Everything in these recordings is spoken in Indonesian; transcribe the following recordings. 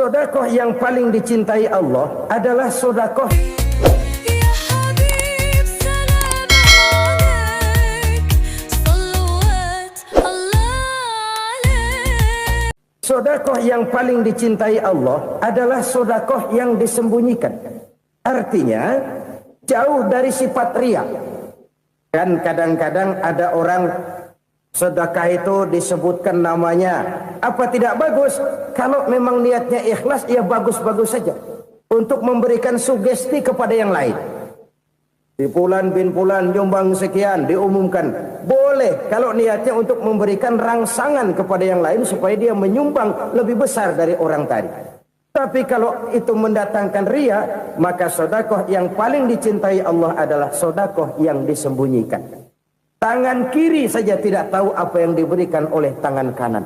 Sodakoh yang paling dicintai Allah adalah sodakoh Sodakoh yang paling dicintai Allah adalah sodakoh yang disembunyikan. Artinya jauh dari sifat riya. Kan kadang-kadang ada orang sedekah itu disebutkan namanya. Apa tidak bagus? Kalau memang niatnya ikhlas, ya bagus-bagus saja. Untuk memberikan sugesti kepada yang lain. Di Fulan bin Fulan nyumbang sekian, diumumkan. Boleh kalau niatnya untuk memberikan rangsangan kepada yang lain supaya dia menyumbang lebih besar dari orang tadi. Tapi kalau itu mendatangkan riya, maka sodakoh yang paling dicintai Allah adalah sodakoh yang disembunyikan. Tangan kiri saja tidak tahu apa yang diberikan oleh tangan kanan.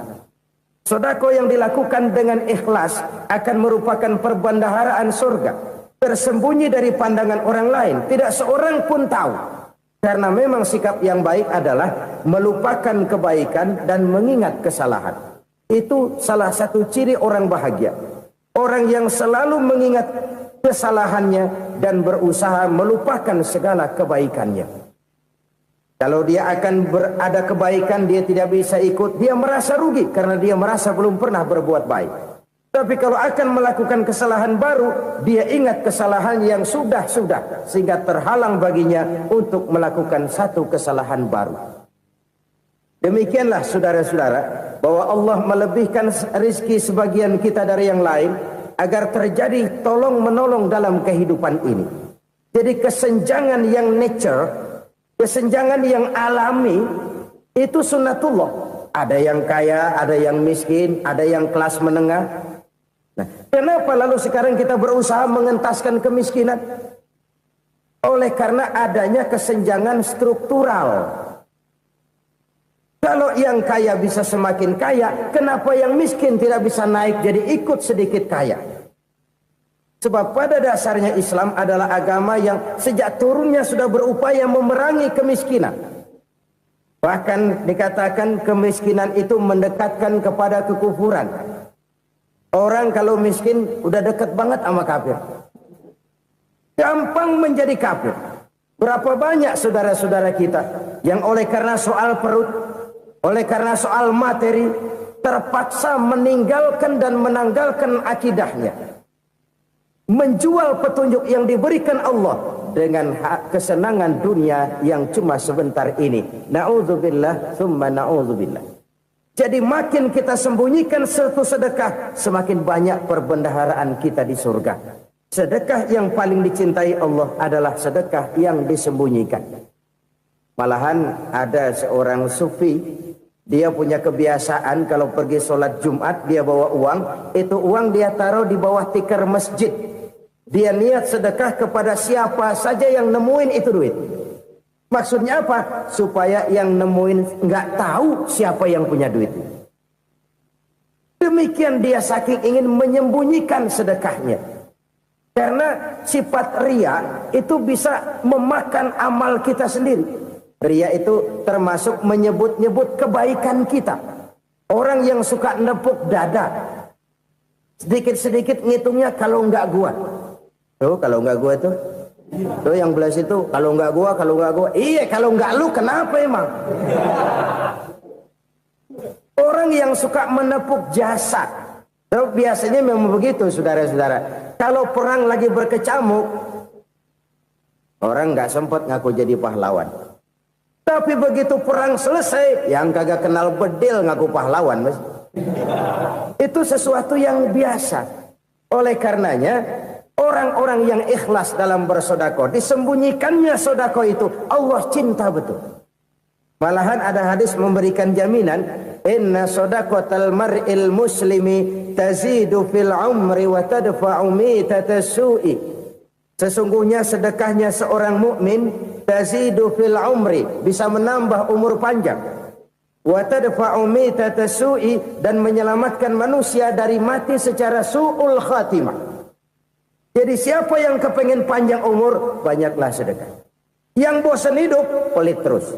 Sodakoh yang dilakukan dengan ikhlas akan merupakan perbendaharaan surga, tersembunyi dari pandangan orang lain, tidak seorang pun tahu. Karena memang sikap yang baik adalah melupakan kebaikan dan mengingat kesalahan. Itu salah satu ciri orang bahagia. Orang yang selalu mengingat kesalahannya dan berusaha melupakan segala kebaikannya. Kalau dia akan berada kebaikan, dia tidak bisa ikut, dia merasa rugi karena dia merasa belum pernah berbuat baik. Tapi kalau akan melakukan kesalahan baru, dia ingat kesalahan yang sudah-sudah, sehingga terhalang baginya untuk melakukan satu kesalahan baru. Demikianlah saudara-saudara, bahwa Allah melebihkan rizki sebagian kita dari yang lain, agar terjadi tolong-menolong dalam kehidupan ini. Jadi kesenjangan yang nature, kesenjangan yang alami, itu sunnatullah. Ada yang kaya, ada yang miskin, ada yang kelas menengah. Nah, kenapa lalu sekarang kita berusaha mengentaskan kemiskinan? Oleh karena adanya kesenjangan struktural. Kalau yang kaya bisa semakin kaya, kenapa yang miskin tidak bisa naik jadi ikut sedikit kaya? Sebab pada dasarnya Islam adalah agama yang sejak turunnya sudah berupaya memerangi kemiskinan. Bahkan dikatakan kemiskinan itu mendekatkan kepada kekufuran. Orang kalau miskin udah dekat banget sama kafir. Gampang menjadi kafir. Berapa banyak saudara-saudara kita yang oleh karena soal perut, oleh karena soal materi, terpaksa meninggalkan dan menanggalkan akidahnya. Menjual petunjuk yang diberikan Allah dengan kesenangan dunia yang cuma sebentar ini. Na'udzubillah, thumma na'udzubillah. Jadi makin kita sembunyikan satu sedekah, semakin banyak perbendaharaan kita di surga. Sedekah yang paling dicintai Allah adalah sedekah yang disembunyikan. Malahan ada seorang sufi, dia punya kebiasaan kalau pergi sholat Jumat, dia bawa uang. Itu uang dia taruh di bawah tikar masjid. Dia niat sedekah kepada siapa saja yang nemuin itu duit. Maksudnya apa? Supaya yang nemuin nggak tahu siapa yang punya duit. Demikian dia saking ingin menyembunyikan sedekahnya. Karena sifat riya itu bisa memakan amal kita sendiri. Riya itu termasuk menyebut-nyebut kebaikan kita. Orang yang suka nepuk dada, sedikit-sedikit ngitungnya kalau nggak gua. Tuh kalau nggak gua tuh. Tuh yang belas itu kalau nggak gua, kalau nggak gua. Iya kalau nggak lu kenapa emang? Orang yang suka menepuk jasad. Tuh, biasanya memang begitu saudara-saudara. Kalau perang lagi berkecamuk, orang nggak sempat ngaku jadi pahlawan. Tapi begitu perang selesai, yang kagak kenal bedil ngaku pahlawan, mas. Itu sesuatu yang biasa. Oleh karenanya, orang-orang yang ikhlas dalam bersedekah, disembunyikannya sedekah itu, Allah cinta betul. Malahan ada hadis memberikan jaminan, inna sedaqatal mar'il muslimi tazidu fil umri wa tadfa'u mitatas su'i. Sesungguhnya sedekahnya seorang mukmin tazidu fil umri, bisa menambah umur panjang. Wa tadfa'u mitatas su'i, dan menyelamatkan manusia dari mati secara su'ul khatimah. Jadi siapa yang kepengen panjang umur, banyaklah sedekah. Yang bosan hidup, pelit terus.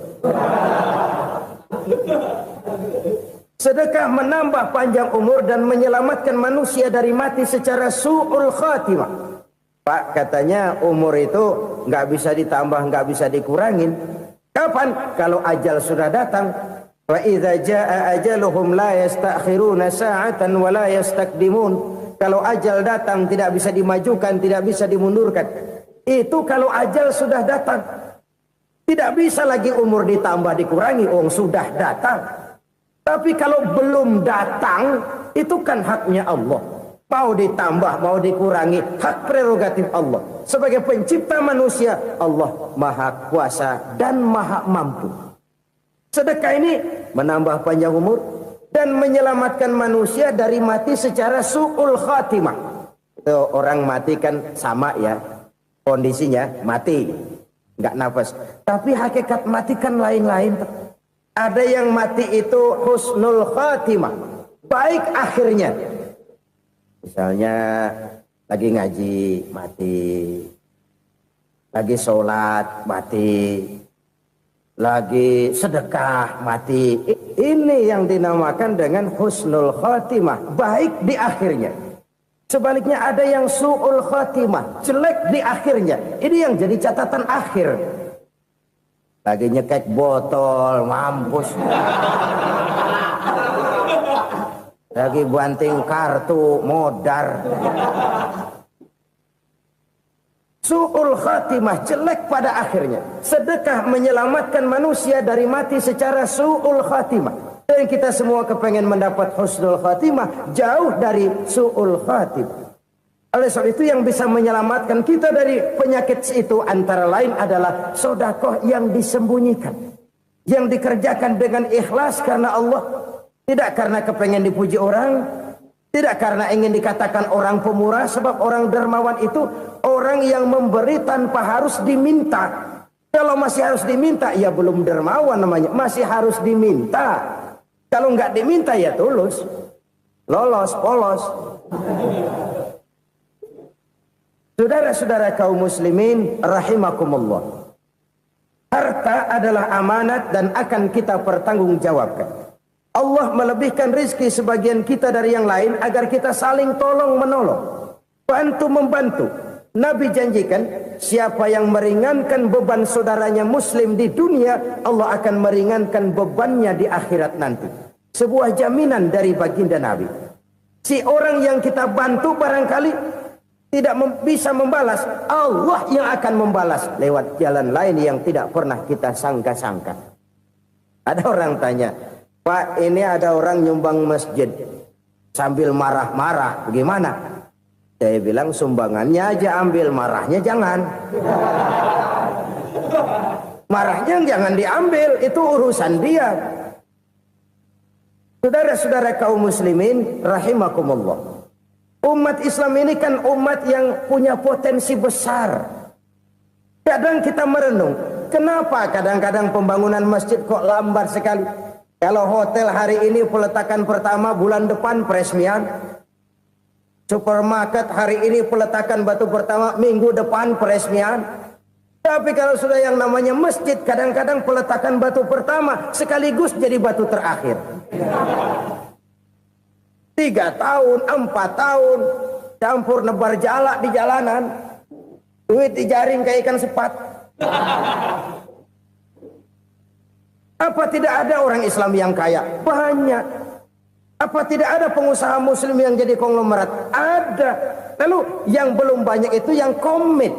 Sedekah menambah panjang umur dan menyelamatkan manusia dari mati secara su'ul khatimah. Pak, katanya umur itu nggak bisa ditambah, nggak bisa dikurangin. Kapan? Kalau ajal sudah datang. Wa idza jaa ajaluhum la yastakhiruna sa'atan wa la yastaqdimun. Kalau ajal datang tidak bisa dimajukan, tidak bisa dimundurkan. Itu kalau ajal sudah datang. Tidak bisa lagi umur ditambah dikurangi, sudah datang. Tapi kalau belum datang, itu kan haknya Allah. Mau ditambah, mau dikurangi, hak prerogatif Allah. Sebagai pencipta manusia, Allah maha kuasa dan maha mampu. Sedekah ini menambah panjang umur dan menyelamatkan manusia dari mati secara su'ul khatimah. Itu orang mati kan sama ya, kondisinya mati, nggak nafas. Tapi hakikat mati kan lain-lain. Ada yang mati itu husnul khatimah, baik akhirnya. Misalnya lagi ngaji mati, lagi sholat mati, lagi sedekah mati. Ini yang dinamakan dengan husnul khatimah, baik di akhirnya. Sebaliknya ada yang su'ul khatimah, jelek di akhirnya. Ini yang jadi catatan akhir. Lagi nyekek botol, mampus. Lagi banting kartu, modar. Su'ul khatimah, jelek pada akhirnya. Sedekah menyelamatkan manusia dari mati secara su'ul khatimah. Dan kita semua kepengen mendapat husnul khatimah, jauh dari su'ul khatimah. Oleh sebab itu yang bisa menyelamatkan kita dari penyakit itu antara lain adalah sedekah yang disembunyikan, yang dikerjakan dengan ikhlas karena Allah, tidak karena kepengen dipuji orang, tidak karena ingin dikatakan orang pemurah. Sebab orang dermawan itu orang yang memberi tanpa harus diminta. Kalau masih harus diminta, ya belum dermawan namanya, masih harus diminta. Kalau nggak diminta ya tulus, lolos, polos. Saudara-saudara kaum muslimin rahimakumullah. Harta adalah amanat dan akan kita pertanggungjawabkan. Allah melebihkan rizki sebagian kita dari yang lain agar kita saling tolong menolong, bantu membantu. Nabi janjikan siapa yang meringankan beban saudaranya muslim di dunia, Allah akan meringankan bebannya di akhirat nanti. Sebuah jaminan dari baginda Nabi. Si orang yang kita bantu barangkali tidak bisa membalas, Allah yang akan membalas lewat jalan lain yang tidak pernah kita sangka-sangka. Ada orang tanya, Pak, ini ada orang nyumbang masjid sambil marah-marah, bagaimana? Saya bilang sumbangannya aja ambil, marahnya jangan. Marahnya jangan diambil, itu urusan dia. Saudara-saudara kaum muslimin rahimakumullah. Umat Islam ini kan umat yang punya potensi besar. Kadang kita merenung, kenapa kadang-kadang pembangunan masjid kok lambat sekali? Kalau hotel hari ini peletakan pertama, bulan depan peresmian. Supermarket hari ini peletakan batu pertama, minggu depan peresmian. Tapi kalau sudah yang namanya masjid, kadang-kadang peletakan batu pertama sekaligus jadi batu terakhir. 3 tahun, 4 tahun, campur nebar jalak di jalanan, duit dijaring kayak ikan sepat. Apa tidak ada orang Islam yang kaya? Banyak. Apa tidak ada pengusaha muslim yang jadi konglomerat? Ada. Lalu yang belum banyak itu yang komit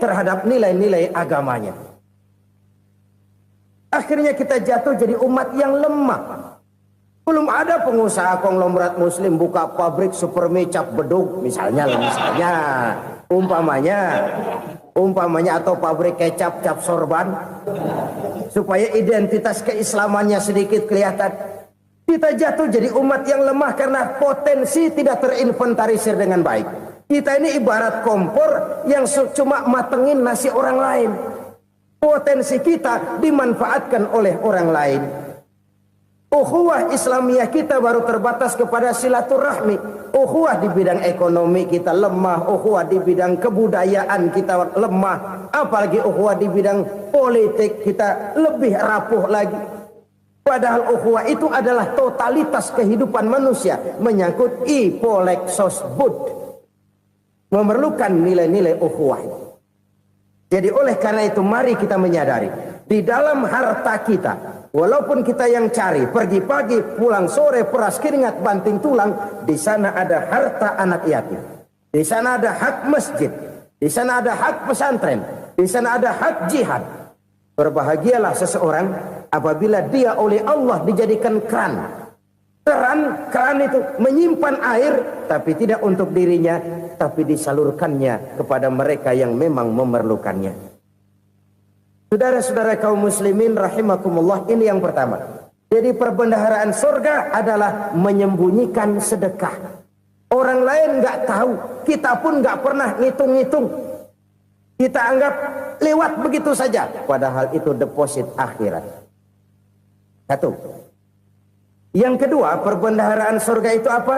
terhadap nilai-nilai agamanya. Akhirnya kita jatuh jadi umat yang lemah. Belum ada pengusaha konglomerat muslim buka pabrik supermi cap beduk misalnya umpamanya atau pabrik kecap cap sorban supaya identitas keislamannya sedikit kelihatan. Kita jatuh jadi umat yang lemah karena potensi tidak terinventarisir dengan baik. Kita ini ibarat kompor yang cuma matengin nasi orang lain. Potensi kita dimanfaatkan oleh orang lain. Ukhuwah Islamiyah kita baru terbatas kepada silaturahmi. Ukhuwah di bidang ekonomi kita lemah, ukhuwah di bidang kebudayaan kita lemah, apalagi ukhuwah di bidang politik kita lebih rapuh lagi. Padahal ukhuwah itu adalah totalitas kehidupan manusia, menyangkut ipoleksos bud, memerlukan nilai-nilai ukhuwah. Jadi oleh karena itu mari kita menyadari di dalam harta kita, walaupun kita yang cari pergi pagi pulang sore peras keringat banting tulang, di sana ada harta anak yatim, di sana ada hak masjid, di sana ada hak pesantren, di sana ada hak jihad. Berbahagialah seseorang apabila dia oleh Allah dijadikan keran. Keran itu menyimpan air, tapi tidak untuk dirinya, tapi disalurkannya kepada mereka yang memang memerlukannya. Saudara-saudara kaum muslimin rahimakumullah, ini yang pertama. Jadi perbendaharaan surga adalah menyembunyikan sedekah. Orang lain nggak tahu, kita pun nggak pernah ngitung-ngitung. Kita anggap lewat begitu saja, padahal itu deposit akhirat. Satu. Yang kedua, perbendaharaan surga itu apa?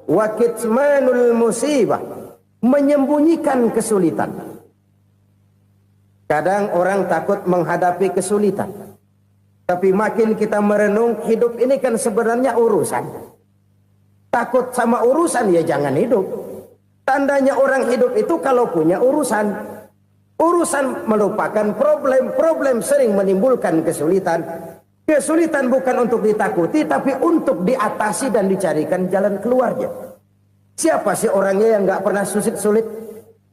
Wa kitmanul musibah, menyembunyikan kesulitan. Kadang orang takut menghadapi kesulitan, tapi makin kita merenung, hidup ini kan sebenarnya urusan. Takut sama urusan, ya jangan hidup. Tandanya orang hidup itu kalau punya urusan. Urusan melupakan problem, problem sering menimbulkan kesulitan. Kesulitan bukan untuk ditakuti, tapi untuk diatasi dan dicarikan jalan keluarnya. Siapa sih orangnya yang nggak pernah sulit-sulit?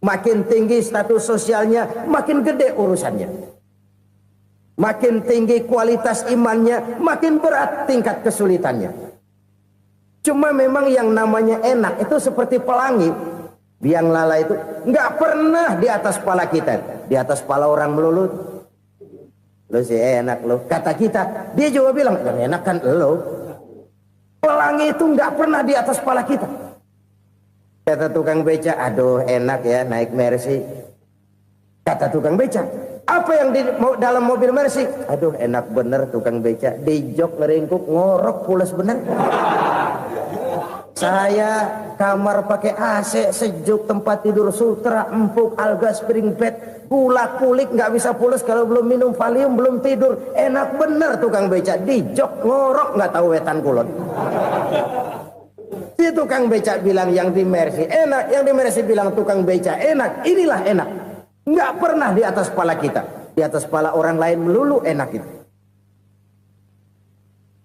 Makin tinggi status sosialnya, makin gede urusannya. Makin tinggi kualitas imannya, makin berat tingkat kesulitannya. Cuma memang yang namanya enak itu seperti pelangi. Biang lala itu nggak pernah di atas kepala kita, di atas kepala orang melulu. Lo sih enak lo, kata kita. Dia juga bilang yang enak kan lo. Pelangi itu nggak pernah di atas kepala kita. Kata tukang beca, aduh enak ya naik Mercy. Kata tukang beca, apa yang di dalam mobil Mercy? Aduh enak bener tukang beca, di jok ngeringkuk ngorok pules bener. Saya kamar pakai AC sejuk, tempat tidur sutra empuk, alga spring bed, pulak pulik nggak bisa pules kalau belum minum Valium, belum tidur. Enak bener tukang beca, di jok ngorok nggak tahu wetan kulon. Si tukang beca bilang yang di Mercy enak, yang di Mercy bilang tukang beca enak. Inilah enak, nggak pernah di atas kepala kita, di atas kepala orang lain melulu enak itu.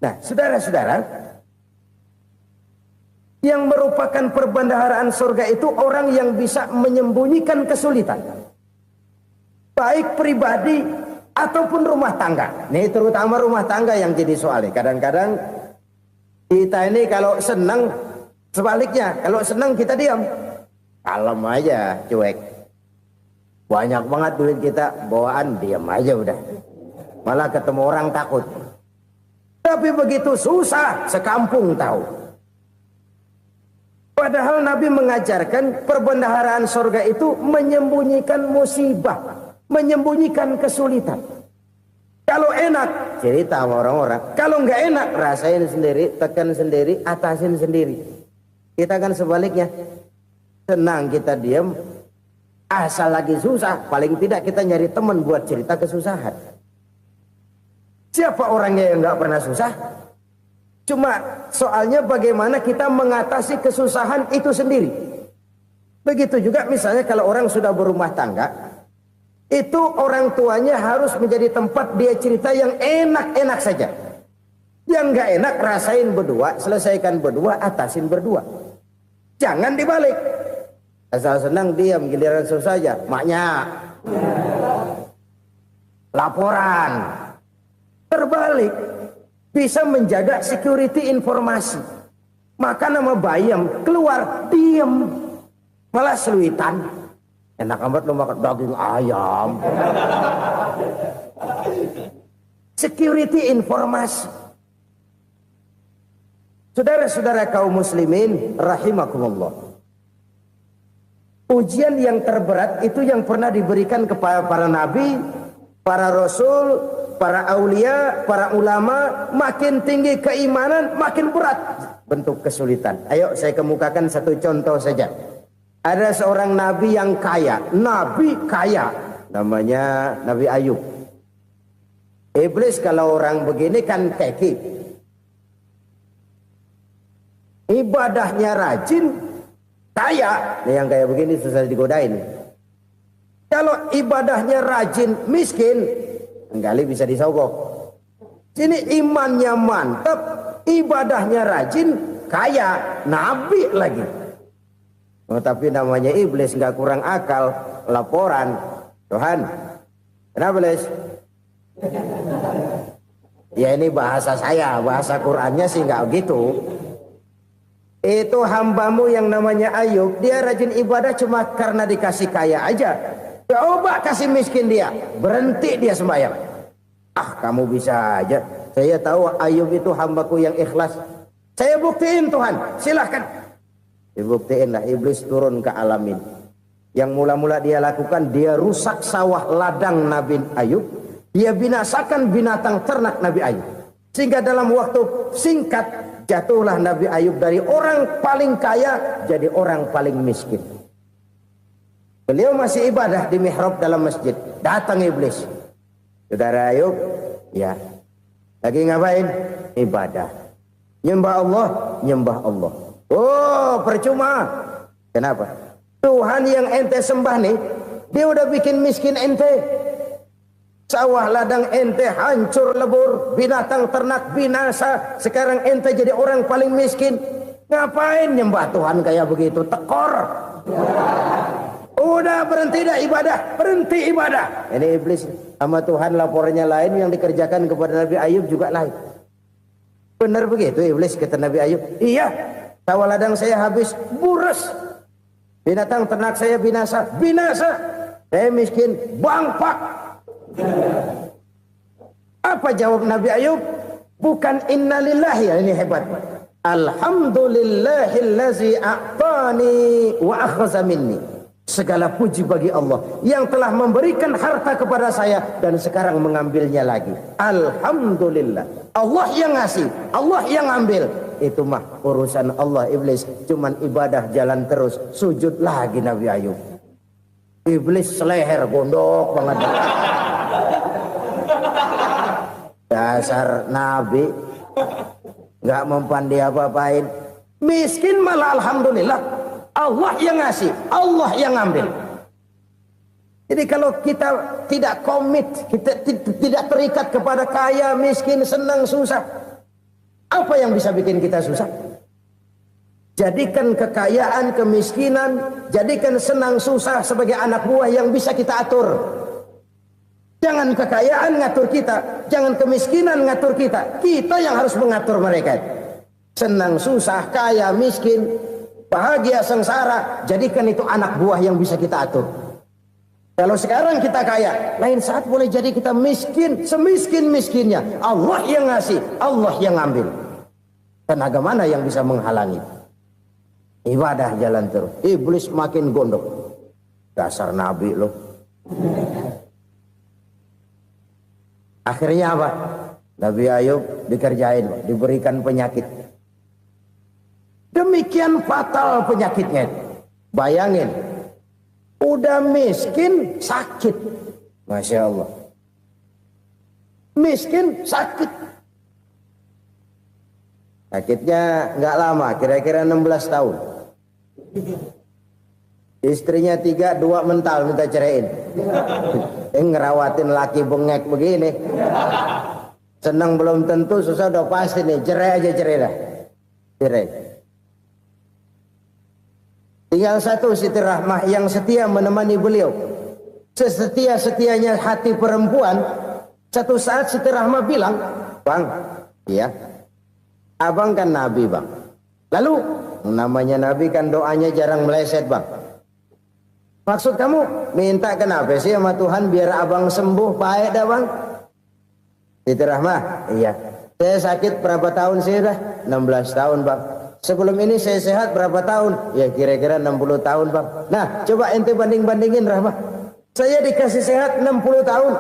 Nah, saudara-saudara, yang merupakan perbendaharaan surga itu orang yang bisa menyembunyikan kesulitan, baik pribadi ataupun rumah tangga. Nih terutama rumah tangga yang jadi soalnya. Kadang-kadang kita ini kalau senang, sebaliknya kalau senang kita diam, kalem aja, cuek. Banyak banget duit kita bawaan, diam aja udah. Malah ketemu orang takut. Tapi begitu susah, sekampung tahu. Padahal Nabi mengajarkan perbendaharaan surga itu menyembunyikan musibah, menyembunyikan kesulitan. Kalau enak, cerita sama orang-orang. Kalau nggak enak, rasain sendiri, tekan sendiri, atasin sendiri. Kita kan sebaliknya. Senang kita diam, asal lagi susah, paling tidak kita nyari teman buat cerita kesusahan. Siapa orangnya yang nggak pernah susah? Cuma soalnya bagaimana kita mengatasi kesusahan itu sendiri. Begitu juga misalnya kalau orang sudah berumah tangga, itu orang tuanya harus menjadi tempat dia cerita yang enak-enak saja. Yang nggak enak rasain berdua, selesaikan berdua, atasin berdua. Jangan dibalik. Asal senang diam, giliran susah saja. Maknya laporan. Terbalik. Bisa menjaga security informasi. Maka nama bayam keluar diem, malah seluitan. Enak amat lo makan daging ayam. Security informasi. Saudara-saudara kaum muslimin rahimakumullah. Ujian yang terberat itu yang pernah diberikan kepada para nabi, para rasul, para aulia, para ulama. Makin tinggi keimanan, makin berat bentuk kesulitan. Ayo saya kemukakan satu contoh saja. Ada seorang nabi yang kaya, nabi kaya, namanya Nabi Ayub. Iblis kalau orang begini kan keki. Ibadahnya rajin, kaya. Nih yang kayak begini susah digodain. Kalau ibadahnya rajin, miskin, kali bisa disogok. Sini imannya mantap, ibadahnya rajin, kaya, nabi lagi. Oh, tapi namanya iblis nggak kurang akal. Laporan, Tuhan, kenapa Les? Ya ini bahasa saya, bahasa Qurannya sih nggak gitu. Itu hambamu yang namanya Ayub, dia rajin ibadah cuma karena dikasih kaya aja. Coba kasih miskin dia, berhenti dia sembahyang. Ah, kamu bisa aja. Saya tahu Ayub itu hambaku yang ikhlas. Saya buktiin Tuhan, silahkan. Dibuktiin lah, iblis turun ke alamin. Yang mula-mula dia lakukan, dia rusak sawah ladang Nabi Ayub. Dia binasakan binatang ternak Nabi Ayub. Sehingga dalam waktu singkat, jatuhlah Nabi Ayub dari orang paling kaya jadi orang paling miskin. Beliau masih ibadah di mihrab dalam masjid. Datang iblis. Saudara Ayub, ya. Lagi ngapain? Ibadah. Nyembah Allah, nyembah Allah. Oh, percuma. Kenapa? Tuhan yang ente sembah nih, dia udah bikin miskin ente. Sawah ladang ente hancur lebur, binatang ternak binasa. Sekarang ente jadi orang paling miskin. Ngapain nyembah Tuhan kayak begitu? Tekor. Udah berhenti dah ibadah, berhenti ibadah. Ini iblis sama Tuhan laporannya lain, yang dikerjakan kepada Nabi Ayub juga lain. Benar begitu iblis kata Nabi Ayub? Iya, sawah ladang saya habis, buras. Binatang ternak saya binasa, binasa. Saya miskin, bangpak. Apa jawab Nabi Ayub? Bukan innalillahi, ya ini hebat. Alhamdulillahillazi a'tani wa akhza minni. Segala puji bagi Allah yang telah memberikan harta kepada saya dan sekarang mengambilnya lagi. Alhamdulillah. Allah yang ngasih, Allah yang ambil. Itu mah urusan Allah. Iblis cuman ibadah jalan terus, sujud lagi Nabi Ayub. Iblis seleher gondok banget. Dasar Nabi nggak mempan dia apa-apain. Miskin malah alhamdulillah. Allah yang ngasih, Allah yang ambil. Jadi kalau kita tidak komit, kita tidak terikat kepada kaya, miskin, senang, susah, apa yang bisa bikin kita susah? Jadikan kekayaan, kemiskinan, jadikan senang, susah sebagai anak buah yang bisa kita atur. Jangan kekayaan ngatur kita, jangan kemiskinan ngatur kita. Kita yang harus mengatur mereka. Senang, susah, kaya, miskin, bahagia, sengsara, jadikan itu anak buah yang bisa kita atur. Kalau sekarang kita kaya, lain saat boleh jadi kita miskin, semiskin-miskinnya. Allah yang ngasih, Allah yang ambil. Tenaga mana yang bisa menghalangi? Ibadah jalan terus. Iblis makin gondok. Dasar Nabi loh. Akhirnya apa? Nabi Ayub dikerjain, diberikan penyakit. Demikian fatal penyakitnya. Bayangin, udah miskin sakit. Masya Allah. Miskin sakit. Sakitnya nggak lama, kira-kira 16 tahun. Istrinya 3, 2 mental minta ceraiin. Ngerawatin laki bengek begini. Senang belum tentu, susah udah pasti nih. Cerai aja, cerai dah. Cerai. Tinggal satu Siti Rahmah yang setia menemani beliau. Sesetia-setianya hati perempuan. Satu saat Siti Rahmah bilang, "Bang, iya, abang kan Nabi, Bang. Lalu, namanya Nabi kan doanya jarang meleset, Bang. Maksud kamu minta kenapa sih sama Tuhan biar abang sembuh, baik dah, Bang?" Siti Rahmah, "Iya. Saya sakit berapa tahun sih dah?" 16 tahun, Bang. "Sebelum ini saya sehat berapa tahun?" "Ya kira-kira 60 tahun, Bang." "Nah, coba ente banding-bandingin, Rahmah. Saya dikasih sehat 60 tahun,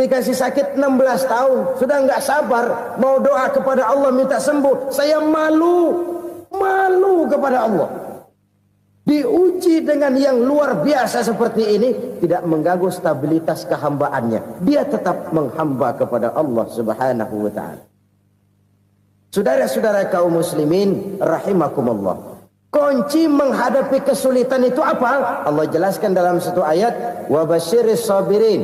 dikasih sakit 16 tahun. Sudah nggak sabar mau doa kepada Allah minta sembuh. Saya malu kepada Allah. diuji dengan yang luar biasa seperti ini, tidak mengganggu stabilitas kehambaannya. Dia tetap menghamba kepada Allah Subhanahu wa taala. Saudara-saudara kaum muslimin rahimakumullah, kunci menghadapi kesulitan itu apa? Allah jelaskan dalam satu ayat, wa basyiris sabirin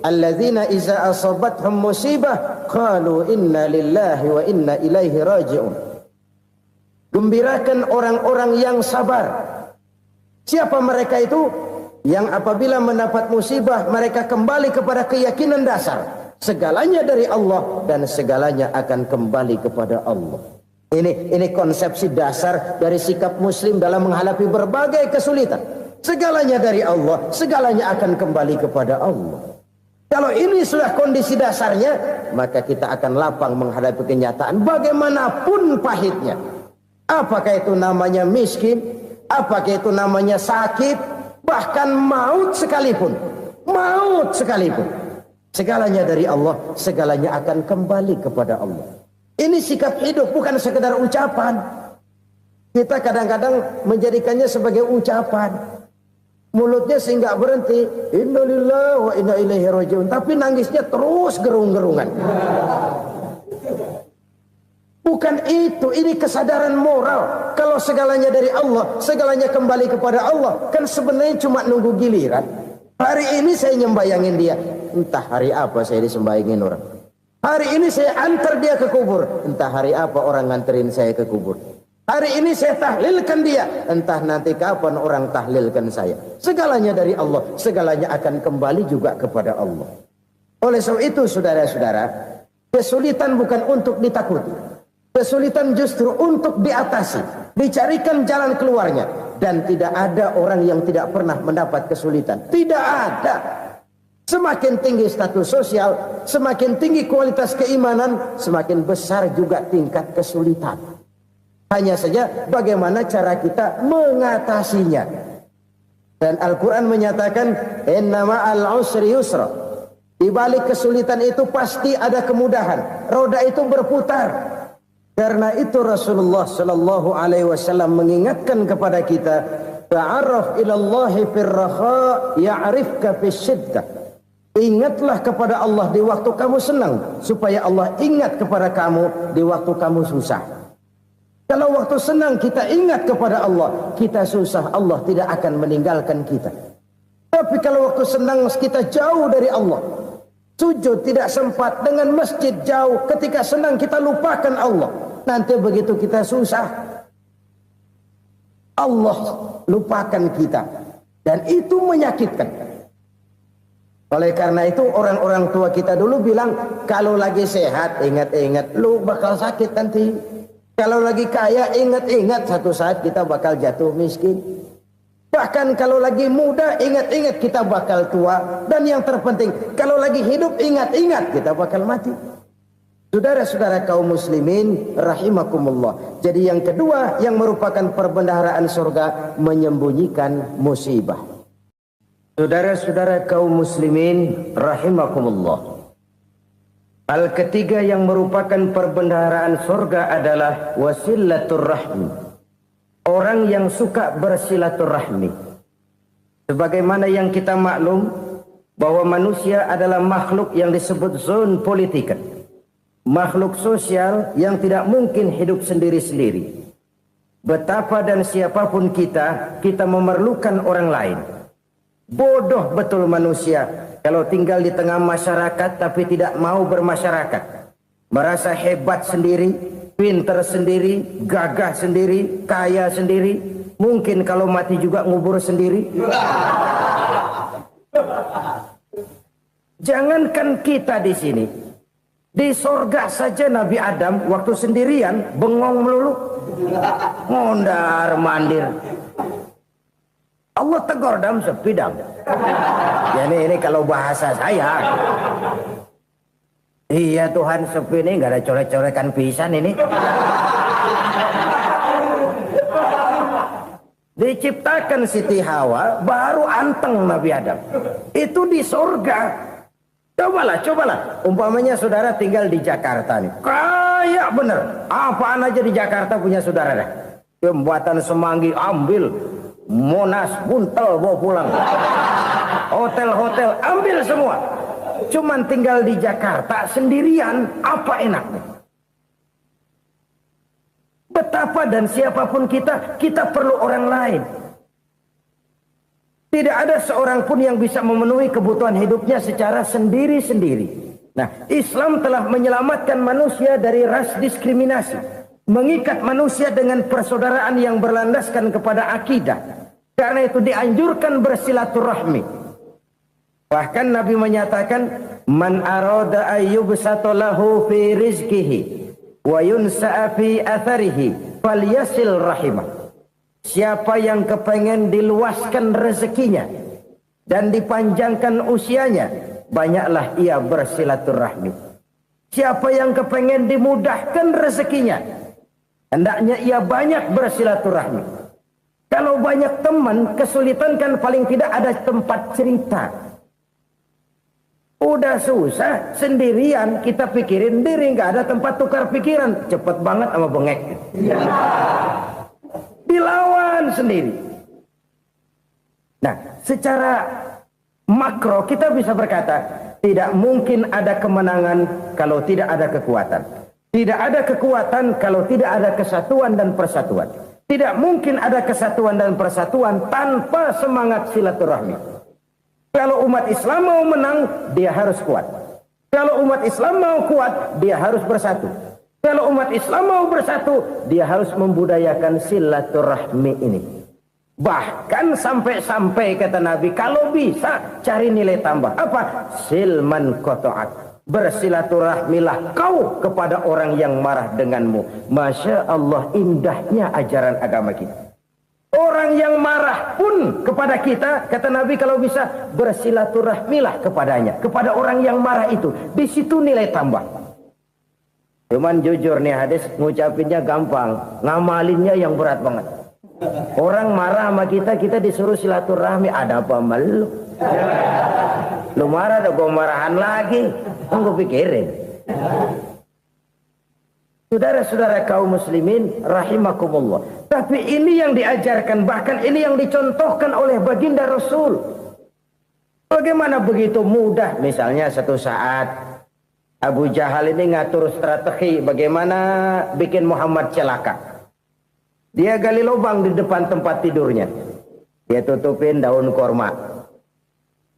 alladzina iza asabathum musibah qalu inna lillahi wa inna ilaihi raji'un. Gembirakan orang-orang yang sabar. Siapa mereka itu? Yang apabila mendapat musibah mereka kembali kepada keyakinan dasar, segalanya dari Allah dan segalanya akan kembali kepada Allah. Ini konsepsi dasar dari sikap muslim dalam menghadapi berbagai kesulitan. Segalanya dari Allah, segalanya akan kembali kepada Allah. Kalau ini sudah kondisi dasarnya, maka kita akan lapang menghadapi kenyataan bagaimanapun pahitnya. Apakah itu namanya miskin, apakah itu namanya sakit, bahkan maut sekalipun. Maut sekalipun. Segalanya dari Allah, segalanya akan kembali kepada Allah. Ini sikap hidup, bukan sekedar ucapan. Kita kadang-kadang menjadikannya sebagai ucapan. Mulutnya sehingga berhenti, innalillahi wa inna ilaihi raji'un, tapi nangisnya terus gerung-gerungan. Bukan itu, ini kesadaran moral. Kalau segalanya dari Allah, segalanya kembali kepada Allah, kan sebenarnya cuma nunggu giliran. Hari ini saya nyembayangin dia, entah hari apa saya disembayangin orang. Hari ini saya antar dia ke kubur, entah hari apa orang nganterin saya ke kubur. Hari ini saya tahlilkan dia, entah nanti kapan orang tahlilkan saya. Segalanya dari Allah, segalanya akan kembali juga kepada Allah. Oleh sebab itu saudara-saudara, kesulitan bukan untuk ditakuti. Kesulitan justru untuk diatasi, dicarikan jalan keluarnya. Dan tidak ada orang yang tidak pernah mendapat kesulitan. Tidak ada. Semakin tinggi status sosial, semakin tinggi kualitas keimanan, semakin besar juga tingkat kesulitan. Hanya saja bagaimana cara kita mengatasinya. Dan Al-Quran menyatakan, inna ma'al usri yusra. Di balik kesulitan itu pasti ada kemudahan. Roda itu berputar. Karena itu Rasulullah Sallallahu Alaihi Wasallam mengingatkan kepada kita, ta'arraf ilallahi firraha ya'rifka fisyiddah. Ingatlah kepada Allah di waktu kamu senang, supaya Allah ingat kepada kamu di waktu kamu susah. Kalau waktu senang kita ingat kepada Allah, kita susah, Allah tidak akan meninggalkan kita. Tapi kalau waktu senang kita jauh dari Allah, sujud tidak sempat, dengan masjid jauh, ketika senang kita lupakan Allah. Nanti begitu kita susah, Allah lupakan kita. Dan itu menyakitkan. Oleh karena itu orang-orang tua kita dulu bilang, kalau lagi sehat ingat-ingat lu bakal sakit nanti. Kalau lagi kaya ingat-ingat satu saat kita bakal jatuh miskin. Bahkan kalau lagi muda ingat-ingat kita bakal tua. Dan yang terpenting, kalau lagi hidup ingat-ingat kita bakal mati. Saudara-saudara kaum muslimin rahimakumullah. Jadi yang kedua yang merupakan perbendaharaan surga, menyembunyikan musibah. Saudara-saudara kaum muslimin rahimakumullah. Hal ketiga yang merupakan perbendaharaan surga adalah wasilatur rahmi. Orang yang suka bersilaturahmi. Sebagaimana yang kita maklum bahwa manusia adalah makhluk yang disebut zon politika. Makhluk sosial yang tidak mungkin hidup sendiri-sendiri. Betapa dan siapapun kita memerlukan orang lain. Bodoh betul manusia kalau tinggal di tengah masyarakat tapi tidak mau bermasyarakat. Merasa hebat sendiri, pintar sendiri, gagah sendiri, kaya sendiri. Mungkin kalau mati juga ngubur sendiri. Jangankan kita di sini, di sorga saja Nabi Adam waktu sendirian bengong melulu, ngondar mandir. Allah tegur dam sepidam. Ya ini kalau bahasa saya. Iya Tuhan, sepi ini nggak ada coret-corekan pisan ini. Diciptakan Siti Hawa baru anteng Nabi Adam. Itu di surga. Cobalah. Umpamanya saudara tinggal di Jakarta nih. Kayak bener. Apaan aja di Jakarta punya saudara dah. Jembatan Semanggi ambil. Monas, Buntel bawa pulang. Hotel-hotel ambil semua. Cuman tinggal di Jakarta sendirian, apa enaknya? Betapa dan siapapun kita perlu orang lain. Tidak ada seorang pun yang bisa memenuhi kebutuhan hidupnya secara sendiri-sendiri. Nah, Islam telah menyelamatkan manusia dari ras diskriminasi, mengikat manusia dengan persaudaraan yang berlandaskan kepada akidah. Karena itu dianjurkan bersilaturahmi. Bahkan Nabi menyatakan, man arada ayyubsata lahu fi rizqihi wa yunsa'a fi atharihi falyasil rahimah. Siapa yang kepengen diluaskan rezekinya dan dipanjangkan usianya, banyaklah ia bersilaturahmi. Siapa yang kepengen dimudahkan rezekinya, hendaknya ia banyak bersilaturahmi. Kalau banyak teman, kesulitan kan paling tidak ada tempat cerita. Udah susah, sendirian kita pikirin diri, nggak ada tempat tukar pikiran. Cepet banget sama bengek. Dilawan sendiri. Nah, secara makro kita bisa berkata, tidak mungkin ada kemenangan kalau tidak ada kekuatan. Tidak ada kekuatan kalau tidak ada kesatuan dan persatuan. Tidak mungkin ada kesatuan dan persatuan tanpa semangat silaturahmi. Kalau umat Islam mau menang, dia harus kuat. Kalau umat Islam mau kuat, dia harus bersatu. Kalau umat Islam mau bersatu, dia harus membudayakan silaturahmi ini. Bahkan sampai-sampai kata Nabi, kalau bisa cari nilai tambah. Apa? Silman qata'ak. Bersilaturahmilah kau kepada orang yang marah denganmu. Masya Allah, indahnya ajaran agama kita. Orang yang marah pun kepada kita, kata Nabi, kalau bisa bersilaturahmilah kepadanya. Kepada orang yang marah itu. Di situ nilai tambah. Cuman jujur nih hadis, ngucapinnya gampang, ngamalinnya yang berat banget. Orang marah sama kita disuruh silaturahmi, ada apa malu? Lu marah, ada gue marahan lagi. Tunggu pikirin. Saudara-saudara kaum muslimin rahimakumullah. Tapi ini yang diajarkan, bahkan ini yang dicontohkan oleh baginda Rasul. Bagaimana begitu mudah, misalnya satu saat Abu Jahal ini ngatur strategi bagaimana bikin Muhammad celaka. Dia gali lubang di depan tempat tidurnya. Dia tutupin daun korma.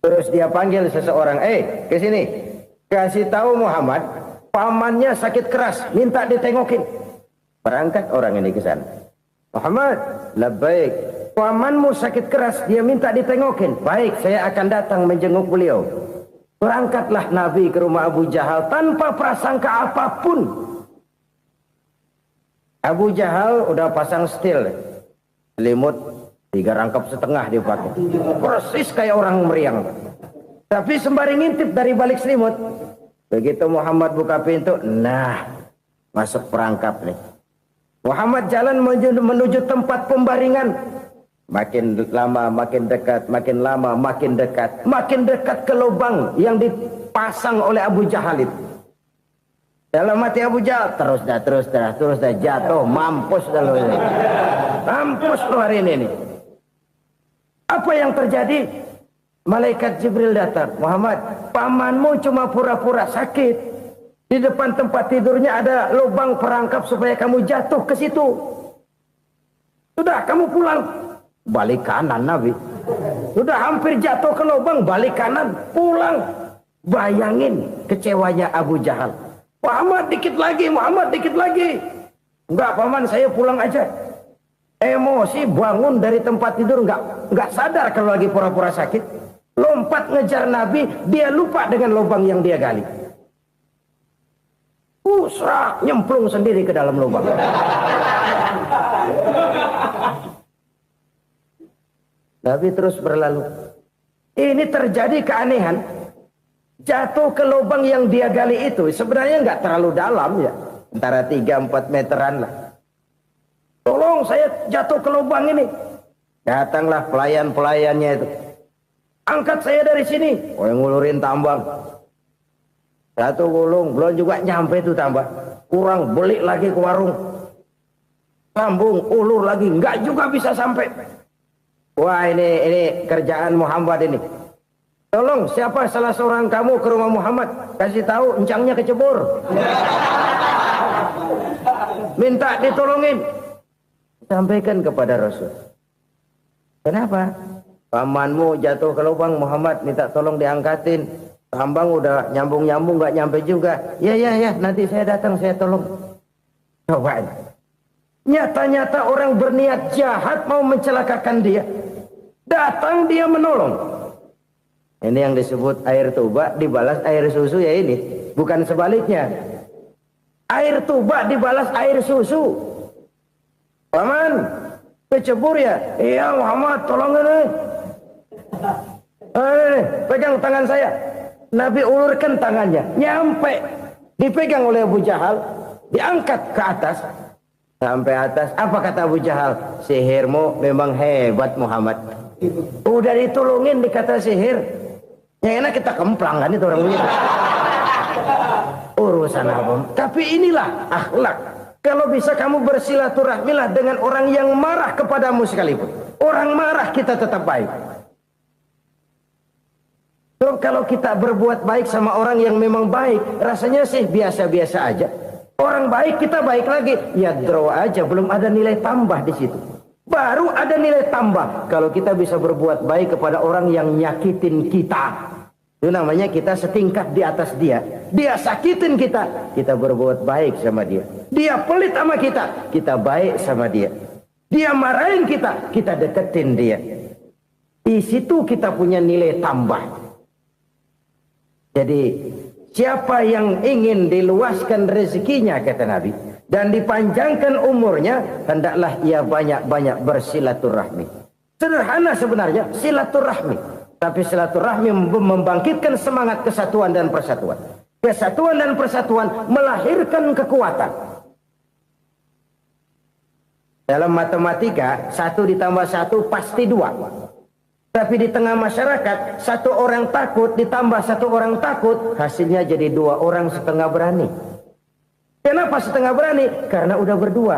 Terus dia panggil seseorang, ke sini. Kasih tahu Muhammad, pamannya sakit keras, minta ditengokin. Berangkat orang ini ke sana. Muhammad, labbaik. Pamanmu sakit keras, dia minta ditengokin. Baik, saya akan datang menjenguk beliau. Berangkatlah Nabi ke rumah Abu Jahal tanpa prasangka apapun. Abu Jahal udah pasang setil, selimut 3 rangkap setengah dia pakai, persis kayak orang meriang. Tapi sembari ngintip dari balik selimut, begitu Muhammad buka pintu, nah masuk perangkap nih. Muhammad jalan menuju tempat pembaringan. Makin lama makin dekat, makin lama makin dekat, makin dekat ke lubang yang dipasang oleh Abu Jahal itu. Dalam hati Abu Jahal, terus dah jatuh, mampus dah lo ini. Mampus lo hari ini. Apa yang terjadi? Malaikat Jibril datang. Muhammad, pamanmu cuma pura-pura sakit. Di depan tempat tidurnya ada lubang perangkap supaya kamu jatuh ke situ. Sudah, kamu pulang. Balik kanan Nabi. Sudah hampir jatuh ke lubang, balik kanan, pulang. Bayangin kecewanya Abu Jahal. Muhammad dikit lagi, Muhammad dikit lagi. Enggak paman, saya pulang aja. Emosi bangun dari tempat tidur, enggak sadar kalau lagi pura-pura sakit. Lompat ngejar Nabi, dia lupa dengan lubang yang dia gali. Usrak, nyemplung sendiri ke dalam lubang. Nabi terus berlalu. Ini terjadi keanehan. Jatuh ke lubang yang dia gali itu sebenarnya nggak terlalu dalam ya. Antara 3-4 meteran lah. Tolong saya jatuh ke lubang ini. Datanglah pelayan-pelayannya itu. Angkat saya dari sini. Oh, yang ngulurin tambang. Satu gulung, belum juga nyampe itu tambang. Kurang, beli lagi ke warung. Sambung, ulur lagi, nggak juga bisa sampai. Wah ini kerjaan Muhammad ini. Tolong siapa salah seorang kamu ke rumah Muhammad, kasih tahu encangnya kecebur. Minta ditolongin. Sampaikan kepada Rasul. Kenapa? Pamanmu jatuh ke lubang, Muhammad minta tolong diangkatin. Tambang udah nyambung-nyambung nggak nyampe juga. Ya, nanti saya datang saya tolong. Coba. Nyata-nyata orang berniat jahat mau mencelakakan dia. Datang dia menolong. Ini yang disebut air tuba dibalas air susu ya ini. Bukan sebaliknya. Air tuba dibalas air susu. Paman, kecebur ya? Iya Muhammad, tolong ini. Pegang tangan saya. Nabi ulurkan tangannya. Nyampe. Dipegang oleh Abu Jahal. Diangkat ke atas. Sampai atas. Apa kata Abu Jahal? Sihirmu memang hebat Muhammad. Udah ditolongin dikata sihir. Yang enak kita kemplang kan itu orang begitu. Urusan apa? Tapi inilah akhlak. Kalau bisa kamu bersilaturahmilah dengan orang yang marah kepadamu sekalipun. Orang marah kita tetap baik. So, kalau kita berbuat baik sama orang yang memang baik, rasanya sih biasa-biasa aja. Orang baik kita baik lagi, ya draw aja, belum ada nilai tambah di situ. Baru ada nilai tambah kalau kita bisa berbuat baik kepada orang yang nyakitin kita. Itu namanya kita setingkat di atas dia. Dia sakitin kita, kita berbuat baik sama dia. Dia pelit sama kita, kita baik sama dia. Dia marahin kita, kita deketin dia. Di situ kita punya nilai tambah. Jadi siapa yang ingin diluaskan rezekinya kata Nabi dan dipanjangkan umurnya, hendaklah ia banyak-banyak bersilaturahmi. Sederhana sebenarnya silaturahmi. Tapi silaturahmi membangkitkan semangat kesatuan dan persatuan. Kesatuan dan persatuan melahirkan kekuatan. Dalam matematika, 1 ditambah 1 pasti 2. Tapi di tengah masyarakat, 1 orang takut ditambah 1 orang takut, hasilnya jadi 2 orang setengah berani. Kenapa setengah berani? Karena udah berdua.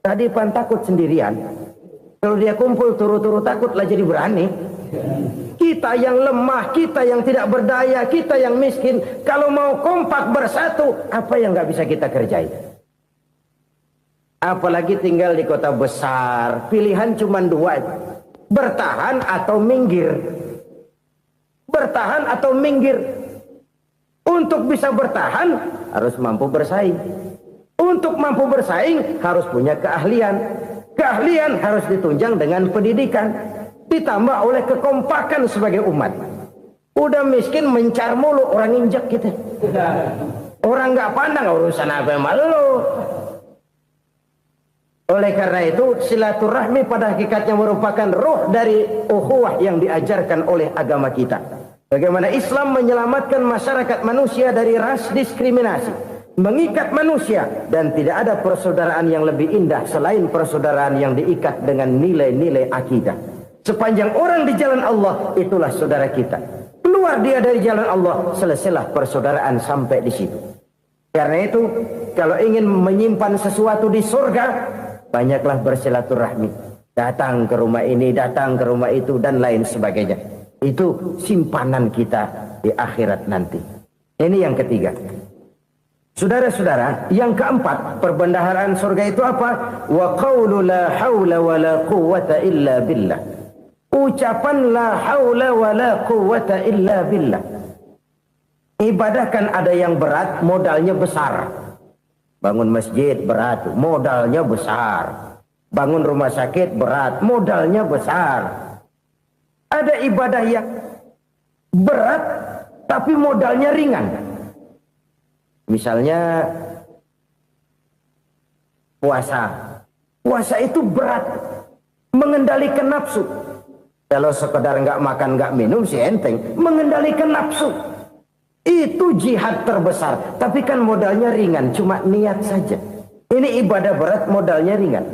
Tadi pan takut sendirian. Kalau dia kumpul turu-turu takut lah jadi berani. Kita yang lemah, kita yang tidak berdaya, kita yang miskin, kalau mau kompak bersatu, apa yang nggak bisa kita kerjain? Apalagi tinggal di kota besar, pilihan cuma 2, bertahan atau minggir. Bertahan atau minggir. Untuk bisa bertahan harus mampu bersaing. Untuk mampu bersaing harus punya keahlian. Keahlian harus ditunjang dengan pendidikan. Ditambah oleh kekompakan sebagai umat. Udah miskin mencar mulu, orang injek kita. Orang nggak pandang urusan apa yang malu. Oleh karena itu silaturahmi pada hakikatnya merupakan roh dari ukhuwah yang diajarkan oleh agama kita. Bagaimana Islam menyelamatkan masyarakat manusia dari ras diskriminasi, mengikat manusia, dan tidak ada persaudaraan yang lebih indah selain persaudaraan yang diikat dengan nilai-nilai akidah. Sepanjang orang di jalan Allah, itulah saudara kita. Keluar dia dari jalan Allah, selesailah persaudaraan sampai di situ. Karena itu, kalau ingin menyimpan sesuatu di surga, banyaklah bersilaturahmi. Datang ke rumah ini, datang ke rumah itu, dan lain sebagainya. Itu simpanan kita di akhirat nanti. Ini yang ketiga. Saudara-saudara, yang keempat, perbendaharaan surga itu apa? Wa qawlu la hawla wa la quwwata illa billah. Ucapan la haula wa la quwwata illa billah. Ibadah kan ada yang berat, modalnya besar. Bangun masjid berat, modalnya besar. Bangun rumah sakit berat, modalnya besar. Ada ibadah yang berat tapi modalnya ringan. Misalnya puasa. Puasa itu berat, mengendalikan nafsu. Kalau sekedar nggak makan nggak minum sih enteng, mengendalikan nafsu itu jihad terbesar. Tapi kan modalnya ringan, cuma niat saja. Ini ibadah berat, modalnya ringan.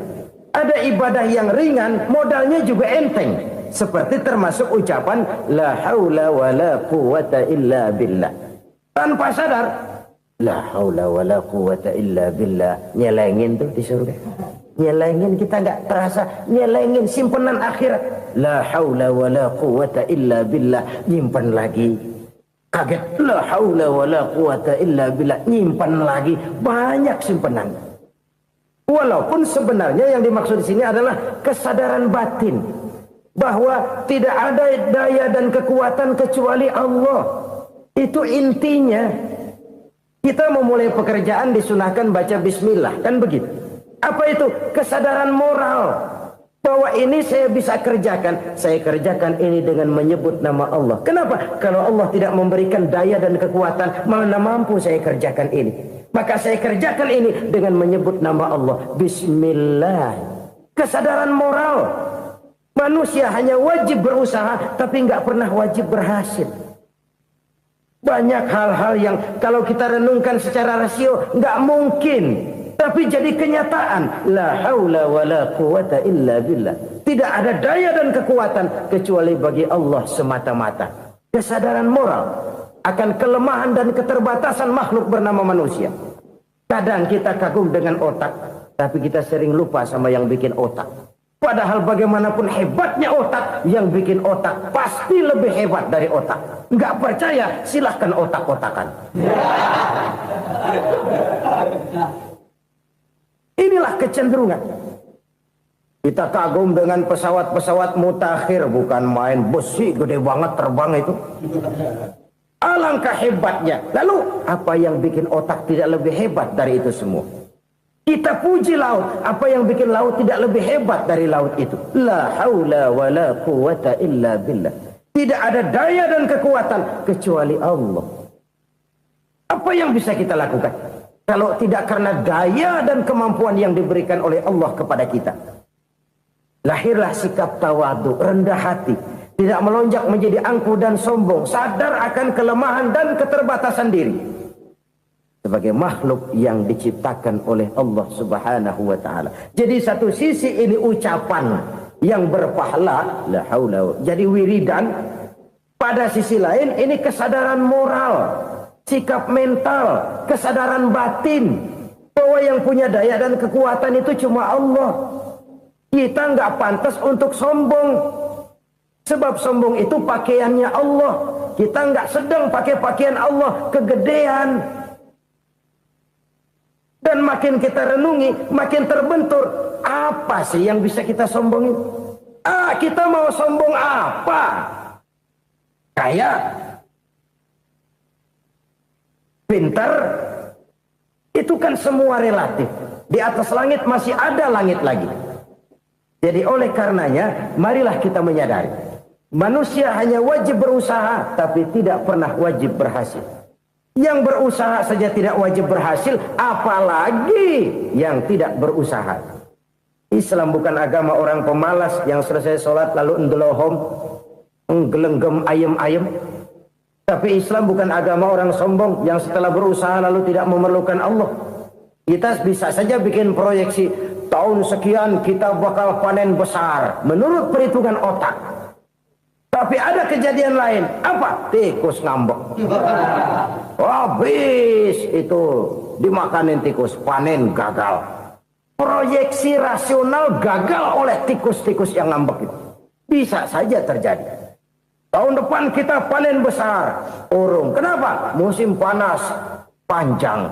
Ada ibadah yang ringan, modalnya juga enteng. Seperti termasuk ucapan la haula wa la quwwata illa billah. Tanpa sadar, la haula wa la quwwata illa billah, nyelengin tuh di surga. Nyelengin kita nggak terasa, nyelengin simpenan akhirat. La haula wala quwata illa billah, nyimpan lagi. Kaget, la haula wala quwata illa billah, nyimpan lagi. Banyak simpenan. Walaupun sebenarnya yang dimaksud di sini adalah kesadaran batin bahwa tidak ada daya dan kekuatan kecuali Allah. Itu intinya. Kita memulai pekerjaan disunahkan baca bismillah, kan begitu? Apa itu? Kesadaran moral bahwa ini saya bisa kerjakan. Saya kerjakan ini dengan menyebut nama Allah. Kenapa? Kalau Allah tidak memberikan daya dan kekuatan, mana mampu saya kerjakan ini. Maka saya kerjakan ini dengan menyebut nama Allah. Bismillah. Kesadaran moral. Manusia hanya wajib berusaha, tapi nggak pernah wajib berhasil. Banyak hal-hal yang kalau kita renungkan secara rasio nggak mungkin, tapi jadi kenyataan. La haula wala quwata illa billah. Tidak ada daya dan kekuatan kecuali bagi Allah semata-mata. Kesadaran moral akan kelemahan dan keterbatasan makhluk bernama manusia. Kadang kita kagum dengan otak, tapi kita sering lupa sama yang bikin otak. Padahal bagaimanapun hebatnya otak, yang bikin otak pasti lebih hebat dari otak. Nggak percaya, silahkan otak-otakan. Inilah kecenderungan. Kita kagum dengan pesawat-pesawat mutakhir, bukan main, besi gede banget terbang itu. Alangkah hebatnya. Lalu apa yang bikin otak tidak lebih hebat dari itu semua? Kita puji laut, apa yang bikin laut tidak lebih hebat dari laut itu? La haula wala quwata illa billah. Tidak ada daya dan kekuatan kecuali Allah. Apa yang bisa kita lakukan kalau tidak karena daya dan kemampuan yang diberikan oleh Allah kepada kita? Lahirlah sikap tawadu, rendah hati, tidak melonjak menjadi angkuh dan sombong, sadar akan kelemahan dan keterbatasan diri. Sebagai makhluk yang diciptakan oleh Allah Subhanahu wa taala. Jadi satu sisi ini ucapan yang berpahala, la haula, jadi wiridan. Pada sisi lain ini kesadaran moral, sikap mental, kesadaran batin bahwa yang punya daya dan kekuatan itu cuma Allah. Kita nggak pantas untuk sombong. Sebab sombong itu pakaiannya Allah. Kita nggak sedang pakai pakaian Allah, kegedean. Dan makin kita renungi, makin terbentur. Apa sih yang bisa kita sombongin? Kita mau sombong apa? Kaya? Pintar? Itu kan semua relatif. Di atas langit masih ada langit lagi. Jadi oleh karenanya, marilah kita menyadari. Manusia hanya wajib berusaha, tapi tidak pernah wajib berhasil. Yang berusaha saja tidak wajib berhasil, apalagi yang tidak berusaha. Islam bukan agama orang pemalas yang selesai sholat lalu endelohom, nggelenggem ayem-ayem. Tapi Islam bukan agama orang sombong yang setelah berusaha lalu tidak memerlukan Allah. Kita bisa saja bikin proyeksi, tahun sekian kita bakal panen besar menurut perhitungan otak. Tapi ada kejadian lain. Apa? Tikus ngambek. Habis itu dimakanin tikus, panen gagal. Proyeksi rasional gagal oleh tikus-tikus yang ngambek itu. Bisa saja terjadi. Tahun depan kita panen besar, urung. Kenapa? Musim panas panjang.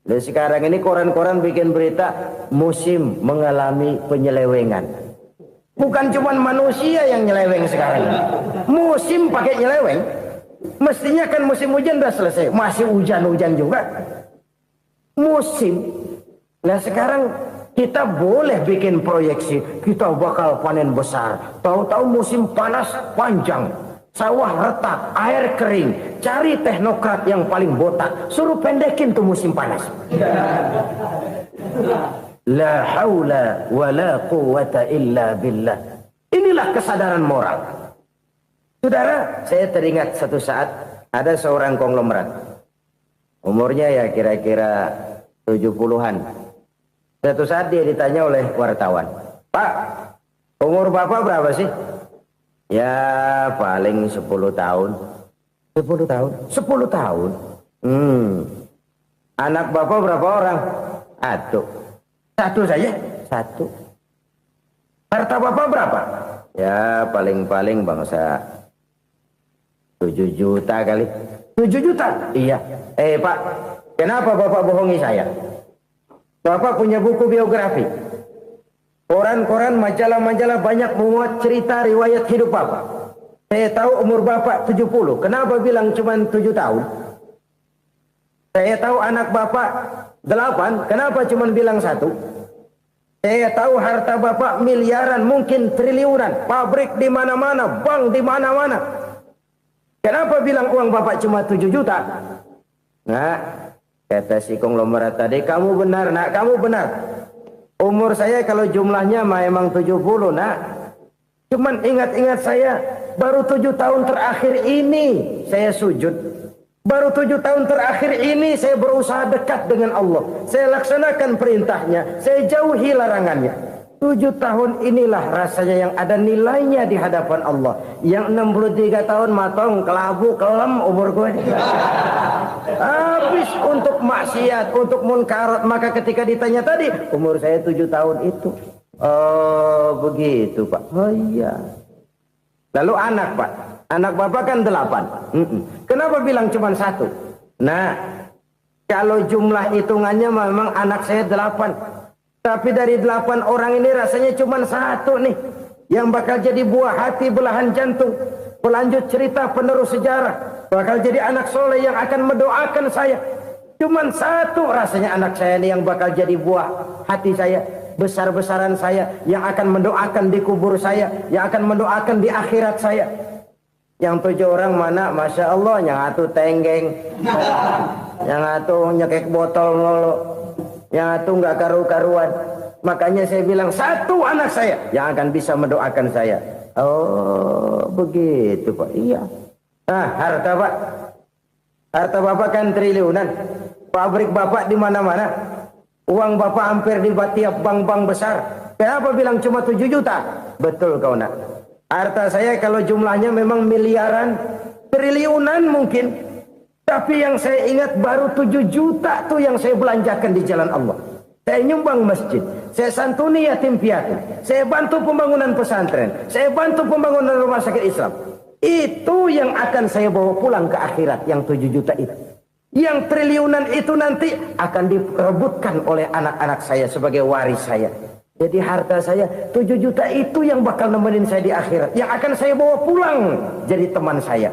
Dan sekarang ini koran-koran bikin berita musim mengalami penyelewengan. Bukan cuma manusia yang nyeleweng sekarang. Musim pakai nyeleweng. Mestinya kan musim hujan udah selesai. Masih hujan-hujan juga. Musim. Nah sekarang kita boleh bikin proyeksi. Kita bakal panen besar. Tahu-tahu musim panas panjang. Sawah retak, air kering. Cari teknokrat yang paling botak. Suruh pendekin tuh musim panas. La haula wa la quwata illa billah. Inilah kesadaran moral. Saudara, saya teringat satu saat ada seorang konglomerat. Umurnya ya kira-kira 70-an. Satu saat dia ditanya oleh wartawan, "Pak, umur Bapak berapa sih?" "Ya paling 10 tahun." 10 tahun? 10 tahun? Anak Bapak berapa orang? Aduh. Satu saja? Satu. Harta bapak berapa? Ya paling-paling bangsa 7 juta kali. 7 juta? Iya. Pak, kenapa bapak bohongi saya? Bapak punya buku biografi. Koran-koran, majalah-majalah banyak memuat cerita riwayat hidup bapak. Saya tahu umur bapak 70. Kenapa bilang cuma 7 tahun? Saya tahu anak bapak 8. Kenapa cuma bilang 1? Saya tahu harta bapak miliaran, mungkin triliunan. Pabrik di mana-mana, bank di mana-mana. Kenapa bilang uang bapak cuma 7 juta? Nah, kata si konglomerat tadi, kamu benar nak, kamu benar. Umur saya kalau jumlahnya memang 70 nak. Cuman ingat-ingat saya, baru 7 tahun terakhir ini saya sujud. Baru 7 tahun terakhir ini saya berusaha dekat dengan Allah. Saya laksanakan perintahnya, saya jauhi larangannya. 7 tahun inilah rasanya yang ada nilainya di hadapan Allah. Yang 63 tahun matong, kelabu, kelem umur gue. Habis untuk maksiat, untuk munkarat. Maka ketika ditanya tadi, umur saya 7 tahun itu. Oh begitu Pak. Oh iya. Lalu anak Pak. Anak bapak kan 8. Kenapa bilang cuma 1? Nah, kalau jumlah hitungannya memang anak saya 8. Tapi dari 8 orang ini rasanya cuma 1 nih. Yang bakal jadi buah hati, belahan jantung. Pelanjut cerita, penerus sejarah. Bakal jadi anak soleh yang akan mendoakan saya. Cuma 1 rasanya anak saya ini yang bakal jadi buah hati saya. Besar-besaran saya. Yang akan mendoakan di kubur saya. Yang akan mendoakan di akhirat saya. Yang 7 orang mana? Masya Allah. Yang satu tenggeng. Yang satu nyekek botol mulu. Yang itu nggak karu-karuan. Makanya saya bilang 1 anak saya yang akan bisa mendoakan saya. Oh begitu Pak. Iya. Nah harta Pak, harta bapak kan triliunan. Pabrik bapak di mana-mana. Uang bapak hampir di tiap bank-bank besar. Kenapa bilang cuma 7 juta? Betul kau nak. Harta saya kalau jumlahnya memang miliaran, triliunan mungkin. Tapi yang saya ingat baru 7 juta tuh yang saya belanjakan di jalan Allah. Saya nyumbang masjid. Saya santuni yatim piatu. Saya bantu pembangunan pesantren. Saya bantu pembangunan rumah sakit Islam. Itu yang akan saya bawa pulang ke akhirat. Yang 7 juta itu. Yang triliunan itu nanti akan diperebutkan oleh anak-anak saya sebagai waris saya. Jadi harta saya 7 juta itu yang bakal nemenin saya di akhirat. Yang akan saya bawa pulang jadi teman saya.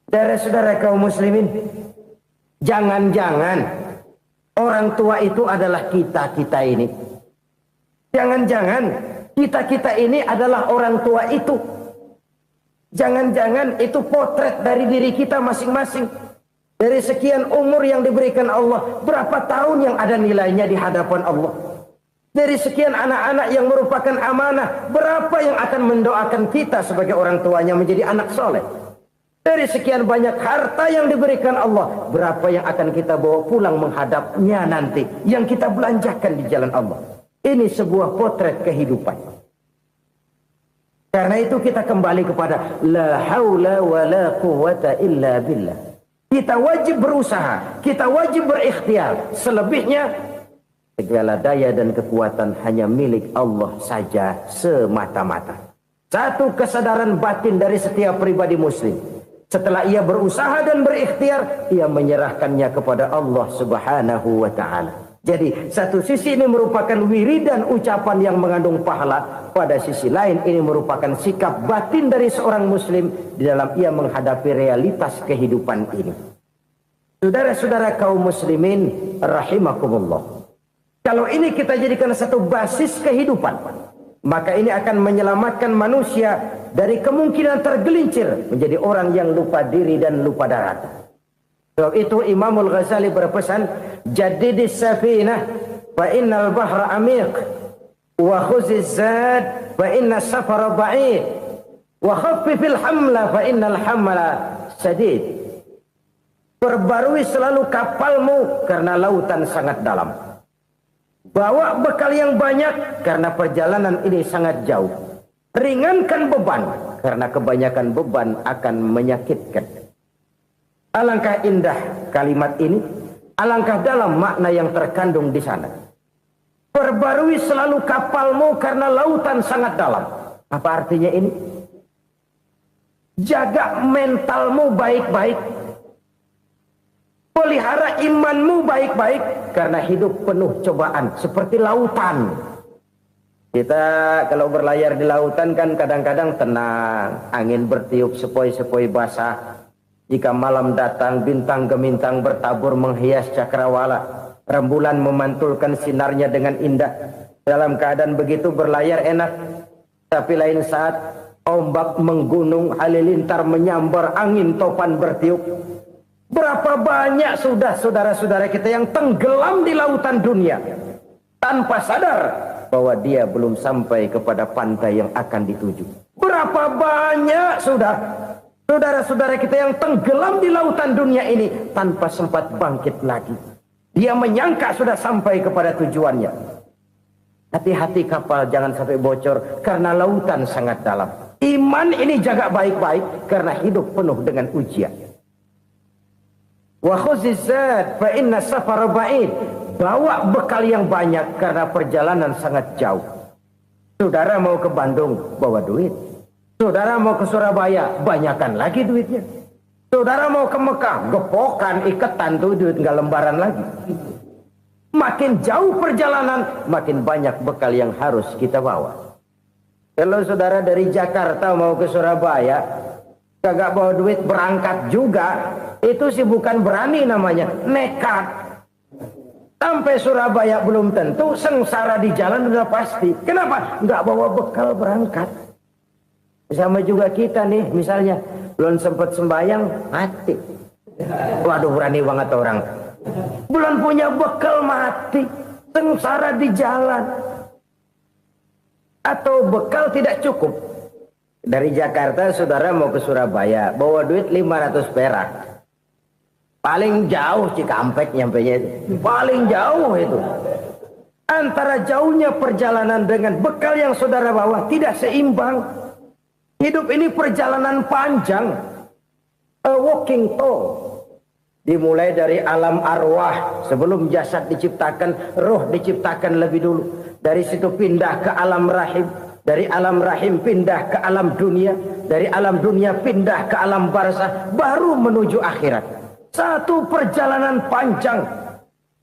Saudara-saudara kaum muslimin, jangan-jangan orang tua itu adalah kita-kita ini. Jangan-jangan kita-kita ini adalah orang tua itu. Jangan-jangan itu potret dari diri kita masing-masing. Dari sekian umur yang diberikan Allah, berapa tahun yang ada nilainya di hadapan Allah. Dari sekian anak-anak yang merupakan amanah, berapa yang akan mendoakan kita sebagai orang tuanya menjadi anak soleh. Dari sekian banyak harta yang diberikan Allah, berapa yang akan kita bawa pulang menghadapnya nanti, yang kita belanjakan di jalan Allah. Ini sebuah potret kehidupan. Karena itu kita kembali kepada la haula wa la quwwata illa billah. Kita wajib berusaha, kita wajib berikhtiar. Selebihnya segala daya dan kekuatan hanya milik Allah saja semata-mata. Satu kesadaran batin dari setiap pribadi muslim. Setelah ia berusaha dan berikhtiar, ia menyerahkannya kepada Allah Subhanahu wa ta'ala. Jadi satu sisi ini merupakan wiridan ucapan yang mengandung pahala. Pada sisi lain ini merupakan sikap batin dari seorang muslim di dalam ia menghadapi realitas kehidupan ini. Saudara-saudara kaum muslimin rahimakumullah. Kalau ini kita jadikan satu basis kehidupan, maka ini akan menyelamatkan manusia dari kemungkinan tergelincir menjadi orang yang lupa diri dan lupa darat. Sebab itu Imamul Ghazali berpesan, jadidis safinah fa innal bahra amiq wa khuziz zad fa inna safara ba'id wa khaffifil hamla fa innal hamla sadid. Perbarui selalu kapalmu karena lautan sangat dalam. Bawa bekal yang banyak karena perjalanan ini sangat jauh. Ringankan beban karena kebanyakan beban akan menyakitkan. Alangkah indah kalimat ini Alangkah dalam makna yang terkandung di sana. Perbarui selalu kapalmu karena lautan sangat dalam. Apa artinya ini? Jaga mentalmu baik-baik. Pelihara imanmu baik-baik. Karena hidup penuh cobaan. Seperti lautan. Kita kalau berlayar di lautan kan kadang-kadang tenang. Angin bertiup sepoi-sepoi basah. Jika malam datang bintang gemintang bertabur menghias cakrawala. Rembulan memantulkan sinarnya dengan indah. Dalam keadaan begitu berlayar enak. Tapi lain saat ombak menggunung, halilintar menyambar, angin topan bertiup. Berapa banyak sudah saudara-saudara kita yang tenggelam di lautan dunia. Tanpa sadar bahwa dia belum sampai kepada pantai yang akan dituju. Berapa banyak sudah saudara-saudara kita yang tenggelam di lautan dunia ini tanpa sempat bangkit lagi. Dia menyangka sudah sampai kepada tujuannya. Hati-hati kapal jangan sampai bocor karena lautan sangat dalam. Iman ini jaga baik-baik karena hidup penuh dengan ujian. Wa khuzizat fa inna safara ba'id. Bawa bekal yang banyak karena perjalanan sangat jauh. Saudara mau ke Bandung, bawa duit. Saudara mau ke Surabaya, banyakkan lagi duitnya. Saudara mau ke Mekah, gepokan, iketan tuh duit nggak lembaran lagi. Makin jauh perjalanan, makin banyak bekal yang harus kita bawa. Kalau saudara dari Jakarta mau ke Surabaya, kagak bawa duit berangkat juga, itu sih bukan berani namanya, nekat. Sampai Surabaya belum tentu, sengsara di jalan udah pasti. Kenapa? Nggak bawa bekal berangkat. Sama juga kita nih, misalnya belum sempat sembahyang, mati. Waduh, berani banget orang. Belum punya bekal, mati. Sengsara di jalan. Atau bekal tidak cukup. Dari Jakarta saudara mau ke Surabaya, bawa duit 500 perak. Paling jauh Cikampek nyampenya itu. Paling jauh itu. Antara jauhnya perjalanan dengan bekal yang saudara bawa tidak seimbang. Hidup ini perjalanan panjang. A walking tour. Dimulai dari alam arwah. Sebelum jasad diciptakan, roh diciptakan lebih dulu. Dari situ pindah ke alam rahim. Dari alam rahim pindah ke alam dunia. Dari alam dunia pindah ke alam barzah. Baru menuju akhirat. Satu perjalanan panjang.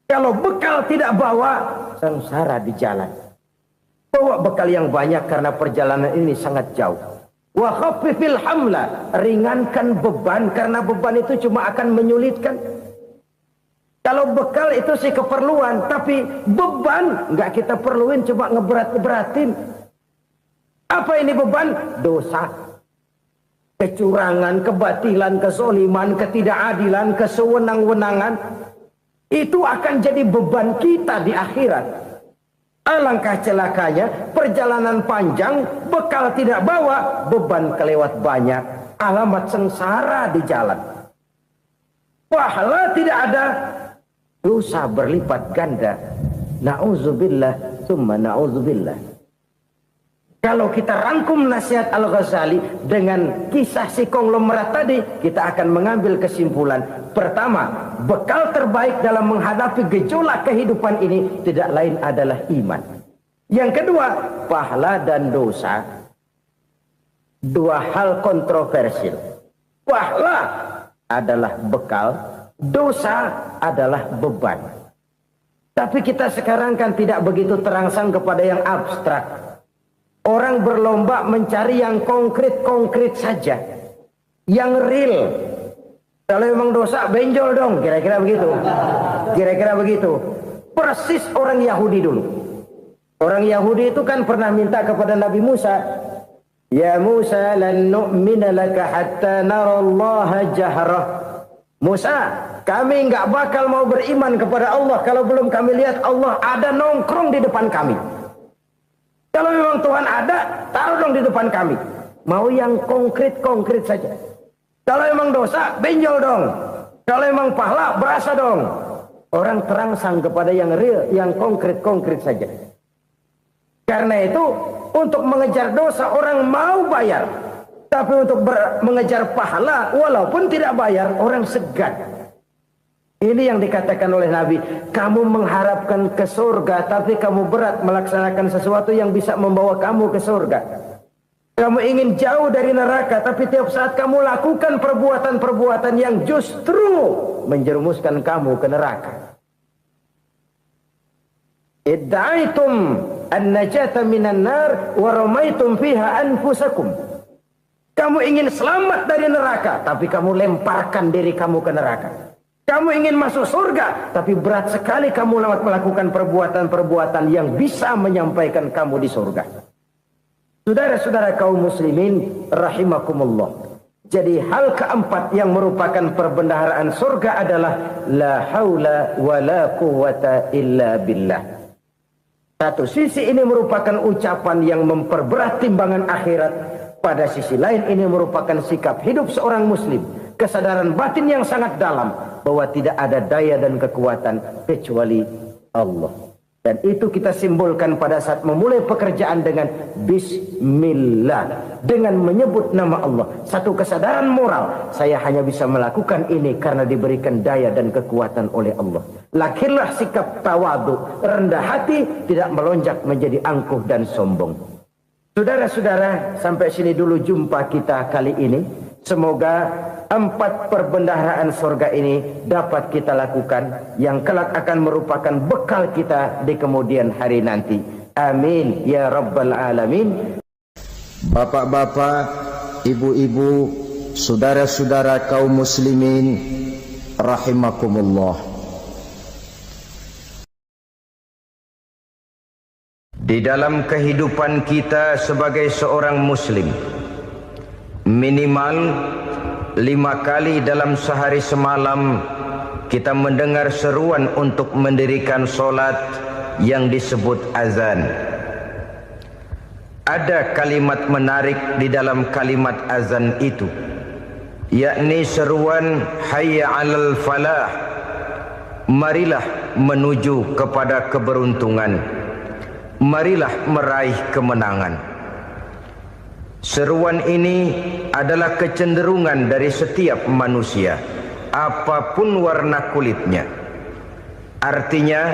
Kalau bekal tidak bawa, sengsara di jalan. Bawa bekal yang banyak karena perjalanan ini sangat jauh. Wa khaffifil hamla, ringankan beban karena beban itu cuma akan menyulitkan. Kalau bekal itu sih keperluan, tapi beban nggak kita perluin, cuma ngeberat-beratin. Apa ini beban? Dosa, kecurangan, kebatilan, kesoliman, ketidakadilan, kesewenang-wenangan. Itu akan jadi beban kita di akhirat. Alangkah celakanya, perjalanan panjang, bekal tidak bawa, beban kelewat banyak, alamat sengsara di jalan. Pahala tidak ada, dosa berlipat ganda. Na'udzubillah, summa na'udzubillah. Kalau kita rangkum nasihat Al-Ghazali dengan kisah si konglomerat tadi, kita akan mengambil kesimpulan. Pertama, bekal terbaik dalam menghadapi gejolak kehidupan ini tidak lain adalah iman. Yang kedua, pahala dan dosa. Dua hal kontroversial. Pahala adalah bekal, dosa adalah beban. Tapi kita sekarang kan tidak begitu terangsang kepada yang abstrak. Orang berlomba mencari yang konkret-konkret saja. Yang real. Kalau memang dosa, benjol dong. Kira-kira begitu. Kira-kira begitu. Persis orang Yahudi dulu. Orang Yahudi itu kan pernah minta kepada Nabi Musa. Ya Musa, lan nu'mina laka hatta narallaha jahrah. Musa, kami nggak bakal mau beriman kepada Allah kalau belum kami lihat Allah ada nongkrong di depan kami. Kalau memang Tuhan ada, taruh dong di depan kami. Mau yang konkret-konkret saja. Kalau memang dosa, benjol dong. Kalau memang pahala, berasa dong. Orang terangsang kepada yang real, yang konkret-konkret saja. Karena itu, untuk mengejar dosa, orang mau bayar. Tapi untuk mengejar pahala, walaupun tidak bayar, orang segan. Ini yang dikatakan oleh Nabi, kamu mengharapkan ke surga tapi kamu berat melaksanakan sesuatu yang bisa membawa kamu ke surga. Kamu ingin jauh dari neraka, tapi tiap saat kamu lakukan perbuatan-perbuatan yang justru menjerumuskan kamu ke neraka. Idda'aitum an-najata minan nar wa ramaitum fiha anfusakum. Kamu ingin selamat dari neraka, tapi kamu lemparkan diri kamu ke neraka. Kamu ingin masuk surga, tapi berat sekali kamu melakukan perbuatan-perbuatan yang bisa menyampaikan kamu di surga. Saudara-saudara kaum muslimin rahimakumullah. Jadi hal keempat yang merupakan perbendaharaan surga adalah la haula wa la quwwata illa billah. Satu sisi ini merupakan ucapan yang memperberat timbangan akhirat. Pada sisi lain ini merupakan sikap hidup seorang muslim. Kesadaran batin yang sangat dalam bahwa tidak ada daya dan kekuatan kecuali Allah. Dan itu kita simbolkan pada saat memulai pekerjaan dengan Bismillah. Dengan menyebut nama Allah. Satu kesadaran moral. Saya hanya bisa melakukan ini karena diberikan daya dan kekuatan oleh Allah. Lahirlah sikap tawadu, rendah hati, tidak melonjak menjadi angkuh dan sombong. Saudara-saudara, sampai sini dulu jumpa kita kali ini. Semoga 4 perbendaharaan surga ini dapat kita lakukan, yang kelak akan merupakan bekal kita di kemudian hari nanti. Amin ya rabbal alamin. Bapak-bapak, ibu-ibu, saudara-saudara kaum muslimin rahimakumullah. Di dalam kehidupan kita sebagai seorang muslim, minimal 5 kali dalam sehari semalam kita mendengar seruan untuk mendirikan solat yang disebut azan. Ada kalimat menarik di dalam kalimat azan itu, yakni seruan hayya 'alal falah, marilah menuju kepada keberuntungan, marilah meraih kemenangan. Seruan ini adalah kecenderungan dari setiap manusia, apapun warna kulitnya. Artinya,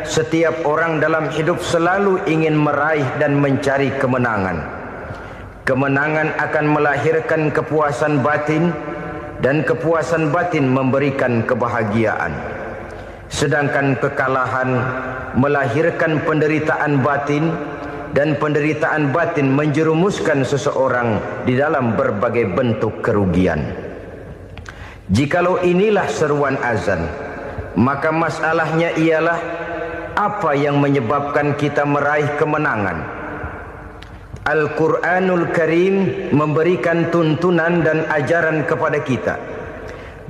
setiap orang dalam hidup selalu ingin meraih dan mencari kemenangan. Kemenangan akan melahirkan kepuasan batin, dan kepuasan batin memberikan kebahagiaan. Sedangkan kekalahan melahirkan penderitaan batin, dan penderitaan batin menjerumuskan seseorang di dalam berbagai bentuk kerugian. Jikalau inilah seruan azan, maka masalahnya ialah apa yang menyebabkan kita meraih kemenangan. Al-Quranul Karim memberikan tuntunan dan ajaran kepada kita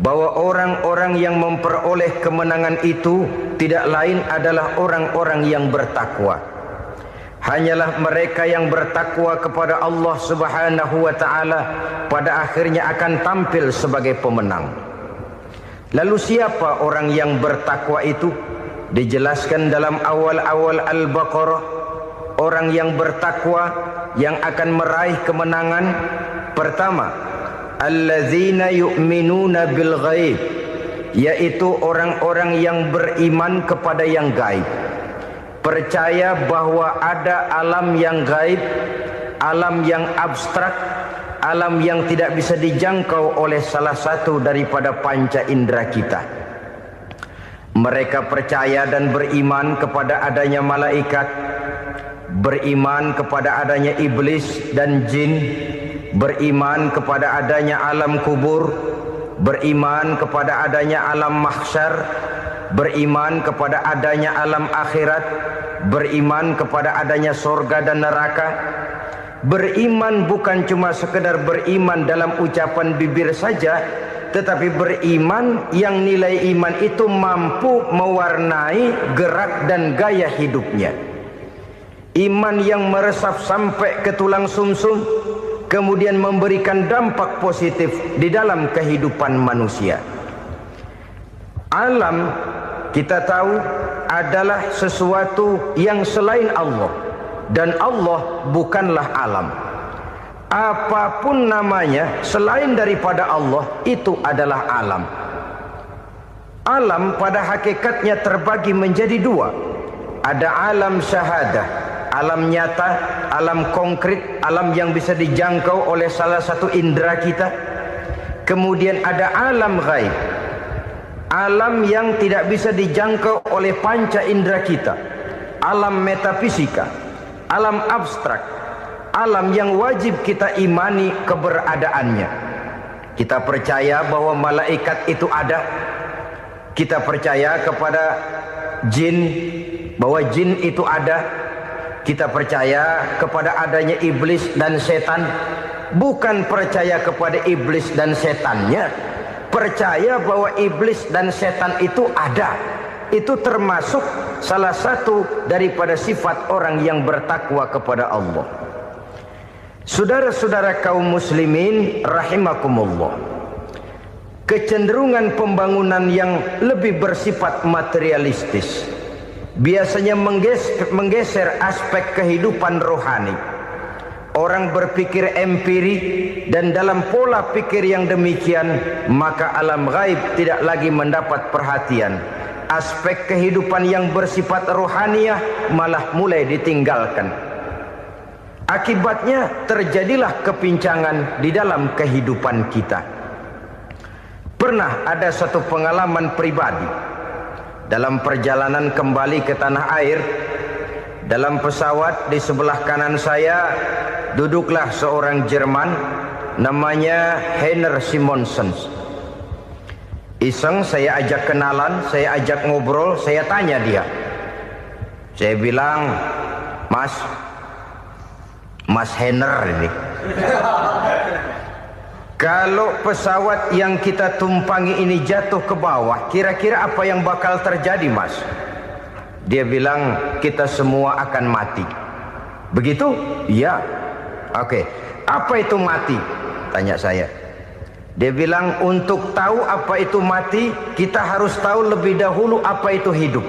bahwa orang-orang yang memperoleh kemenangan itu tidak lain adalah orang-orang yang bertakwa. Hanyalah mereka yang bertakwa kepada Allah Subhanahu wa ta'ala pada akhirnya akan tampil sebagai pemenang. Lalu siapa orang yang bertakwa itu? Dijelaskan dalam awal-awal Al-Baqarah, orang yang bertakwa yang akan meraih kemenangan. Pertama, allazina yu'minuna bil ghaib, yaitu orang-orang yang beriman kepada yang gaib. Percaya bahwa ada alam yang gaib, alam yang abstrak, alam yang tidak bisa dijangkau oleh salah satu daripada panca indera kita. Mereka percaya dan beriman kepada adanya malaikat, beriman kepada adanya iblis dan jin, beriman kepada adanya alam kubur, beriman kepada adanya alam mahsyar, beriman kepada adanya alam akhirat, beriman kepada adanya surga dan neraka. Beriman bukan cuma sekedar beriman dalam ucapan bibir saja, tetapi beriman yang nilai iman itu mampu mewarnai gerak dan gaya hidupnya. Iman yang meresap sampai ke tulang sumsum, kemudian memberikan dampak positif di dalam kehidupan manusia. Alam, kita tahu, adalah sesuatu yang selain Allah, dan Allah bukanlah alam. Apapun namanya selain daripada Allah, itu adalah alam. Alam pada hakikatnya terbagi menjadi dua. Ada alam syahadah, alam nyata, alam konkret, alam yang bisa dijangkau oleh salah satu indera kita. Kemudian ada alam ghaib, alam yang tidak bisa dijangkau oleh panca indera kita, alam metafisika, alam abstrak, alam yang wajib kita imani keberadaannya. Kita percaya bahwa malaikat itu ada. Kita percaya kepada jin, bahwa jin itu ada. Kita percaya kepada adanya iblis dan setan. Bukan percaya kepada iblis dan setannya, percaya bahwa iblis dan setan itu ada. Itu termasuk salah satu daripada sifat orang yang bertakwa kepada Allah. Saudara-saudara kaum muslimin rahimakumullah, kecenderungan pembangunan yang lebih bersifat materialistis biasanya menggeser aspek kehidupan rohani. Orang berpikir empiri, dan dalam pola pikir yang demikian maka alam gaib tidak lagi mendapat perhatian. Aspek kehidupan yang bersifat rohaniah malah mulai ditinggalkan. Akibatnya terjadilah kepincangan di dalam kehidupan kita. Pernah ada satu pengalaman pribadi dalam perjalanan kembali ke tanah air. Dalam pesawat di sebelah kanan saya duduklah seorang Jerman namanya Heiner Simonsen. Iseng saya ajak kenalan, saya ajak ngobrol, saya tanya dia. Saya bilang, Mas Heiner ini, kalau pesawat yang kita tumpangi ini jatuh ke bawah, kira-kira apa yang bakal terjadi, Mas? Dia bilang, kita semua akan mati. Begitu? Iya. Oke. Apa itu mati? Tanya saya. Dia bilang, untuk tahu apa itu mati, kita harus tahu lebih dahulu apa itu hidup.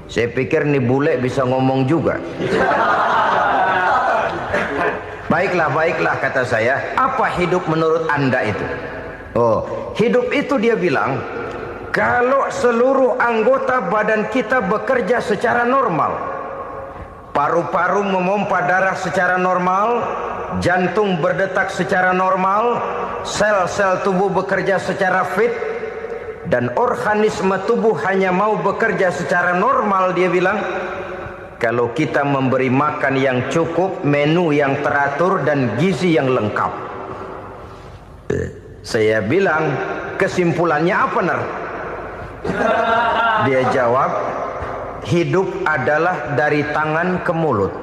Saya pikir nih bule bisa ngomong juga. Baiklah kata saya. Apa hidup menurut Anda itu? Oh, hidup itu dia bilang, kalau seluruh anggota badan kita bekerja secara normal, paru-paru memompa darah secara normal, jantung berdetak secara normal, sel-sel tubuh bekerja secara fit, dan organisme tubuh hanya mau bekerja secara normal, dia bilang, kalau kita memberi makan yang cukup, menu yang teratur, dan gizi yang lengkap. Saya bilang, kesimpulannya apa, Ner? Dia jawab, hidup adalah dari tangan ke mulut.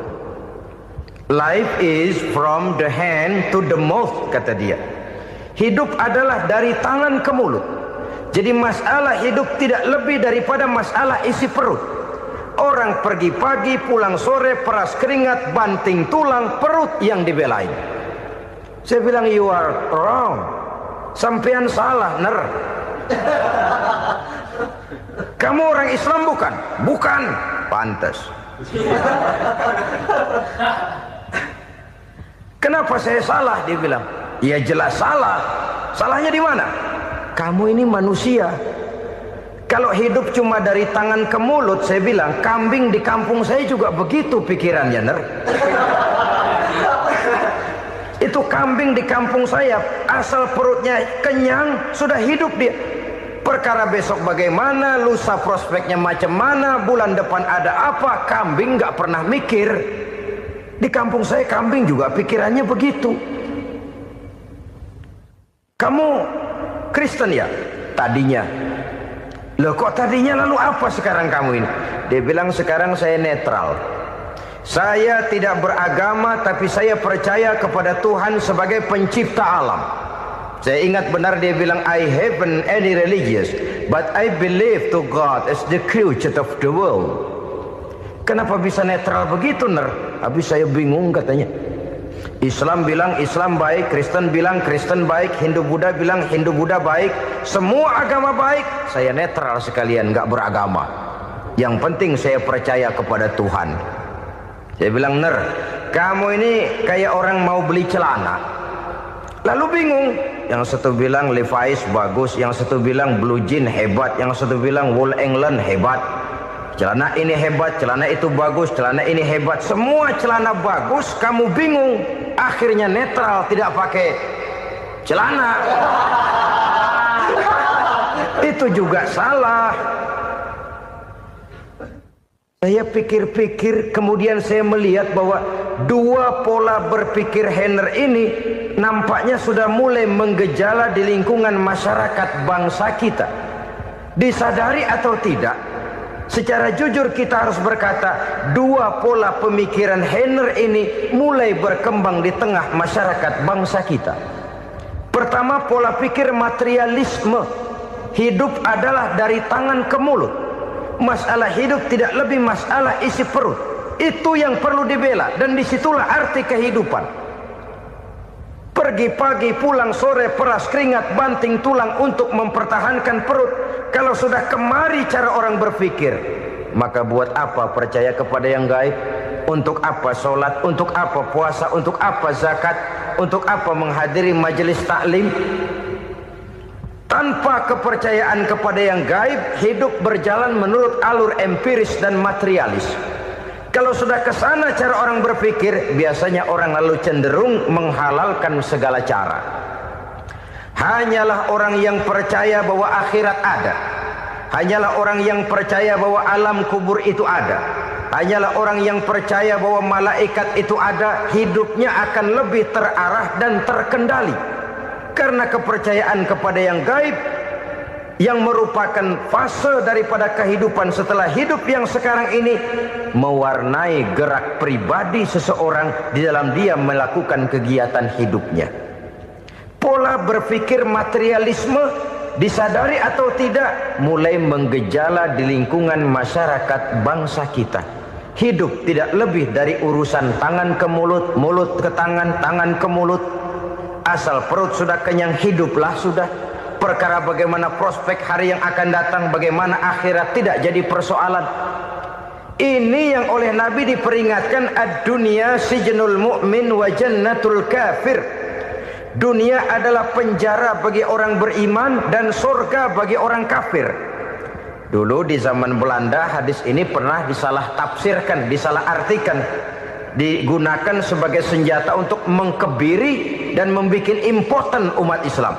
Life is from the hand to the mouth, kata dia. Hidup adalah dari tangan ke mulut. Jadi masalah hidup tidak lebih daripada masalah isi perut. Orang pergi pagi, pulang sore, peras keringat, banting tulang, perut yang dibelain. Saya bilang, you are wrong. Sampean salah, Ner. Kamu orang Islam bukan? Bukan. Pantas. Kenapa saya salah? Dia bilang, ya jelas salah. Salahnya di mana? Kamu ini manusia. Kalau hidup cuma dari tangan ke mulut, saya bilang, kambing di kampung saya juga begitu pikirannya, Ner. Itu kambing di kampung saya, asal perutnya kenyang, sudah hidup dia. Perkara besok bagaimana, lusa prospeknya macam mana, bulan depan ada apa, kambing nggak pernah mikir. Di kampung saya kambing juga pikirannya begitu. Kamu Kristen ya? Tadinya. Loh kok tadinya, lalu apa sekarang kamu ini? Dia bilang, sekarang saya netral. Saya tidak beragama, tapi saya percaya kepada Tuhan sebagai pencipta alam. Saya ingat benar dia bilang, I haven't any religious, but I believe to God as the creator of the world. Kenapa bisa netral begitu, Ner? Habis saya bingung katanya. Islam bilang Islam baik, Kristen bilang Kristen baik, Hindu Buddha bilang Hindu Buddha baik, semua agama baik. Saya netral sekalian, nggak beragama. Yang penting saya percaya kepada Tuhan. Saya bilang, Ner, kamu ini kayak orang mau beli celana, lalu bingung, yang satu bilang Levi's bagus, yang satu bilang Blue Jean hebat, yang satu bilang Wool England hebat. Celana ini hebat, celana itu bagus, celana ini hebat. Semua celana bagus, kamu bingung. Akhirnya netral, tidak pakai celana. Itu juga salah. Saya pikir-pikir, kemudian saya melihat bahwa dua pola berpikir Henner ini nampaknya sudah mulai menggejala di lingkungan masyarakat bangsa kita. Disadari atau tidak, secara jujur kita harus berkata, dua pola pemikiran Henner ini mulai berkembang di tengah masyarakat bangsa kita. Pertama, pola pikir materialisme. Hidup adalah dari tangan ke mulut. Masalah hidup tidak lebih masalah isi perut. Itu yang perlu dibela, dan disitulah arti kehidupan. Pergi pagi, pulang sore, peras keringat, banting tulang untuk mempertahankan perut. Kalau sudah kemari cara orang berpikir, maka buat apa percaya kepada yang gaib? Untuk apa sholat? Untuk apa puasa? Untuk apa zakat? Untuk apa menghadiri majelis taklim? Tanpa kepercayaan kepada yang gaib, hidup berjalan menurut alur empiris dan materialis. Kalau sudah ke sana cara orang berpikir, biasanya orang lalu cenderung menghalalkan segala cara. Hanyalah orang yang percaya bahwa akhirat ada. Hanyalah orang yang percaya bahwa alam kubur itu ada. Hanyalah orang yang percaya bahwa malaikat itu ada, hidupnya akan lebih terarah dan terkendali. Karena kepercayaan kepada yang gaib, yang merupakan fase daripada kehidupan setelah hidup yang sekarang ini, mewarnai gerak pribadi seseorang di dalam dia melakukan kegiatan hidupnya. Pola berpikir materialisme, disadari atau tidak, mulai menggejala di lingkungan masyarakat bangsa kita. Hidup tidak lebih dari urusan tangan ke mulut, mulut ke tangan, tangan ke mulut. Asal perut sudah kenyang, hiduplah sudah. Perkara bagaimana prospek hari yang akan datang, bagaimana akhirat, tidak jadi persoalan. Ini yang oleh Nabi diperingatkan, ad-dunya sijnul mu'min wa jannatul kafir. Dunia adalah penjara bagi orang beriman dan surga bagi orang kafir. Dulu di zaman Belanda hadis ini pernah disalah tafsirkan, disalah artikan, digunakan sebagai senjata untuk mengkebiri dan membuat impoten umat Islam.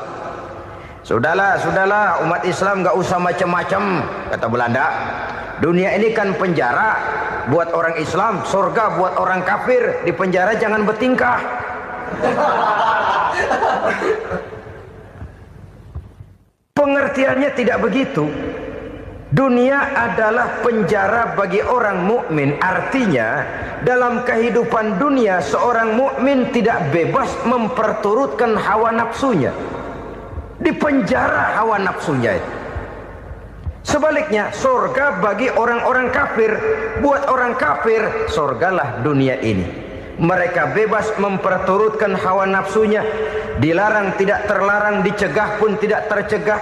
Sudahlah umat Islam gak usah macam-macam, kata Belanda. Dunia ini kan penjara buat orang Islam, surga buat orang kafir. Di penjara jangan bertingkah. Pengertiannya tidak begitu. Dunia adalah penjara bagi orang mukmin. Artinya dalam kehidupan dunia seorang mukmin tidak bebas memperturutkan hawa nafsunya. Di penjara hawa nafsunya itu. Sebaliknya surga bagi orang-orang kafir. Buat orang kafir, surgalah dunia ini. Mereka bebas memperturutkan hawa nafsunya. Dilarang tidak terlarang, dicegah pun tidak tercegah.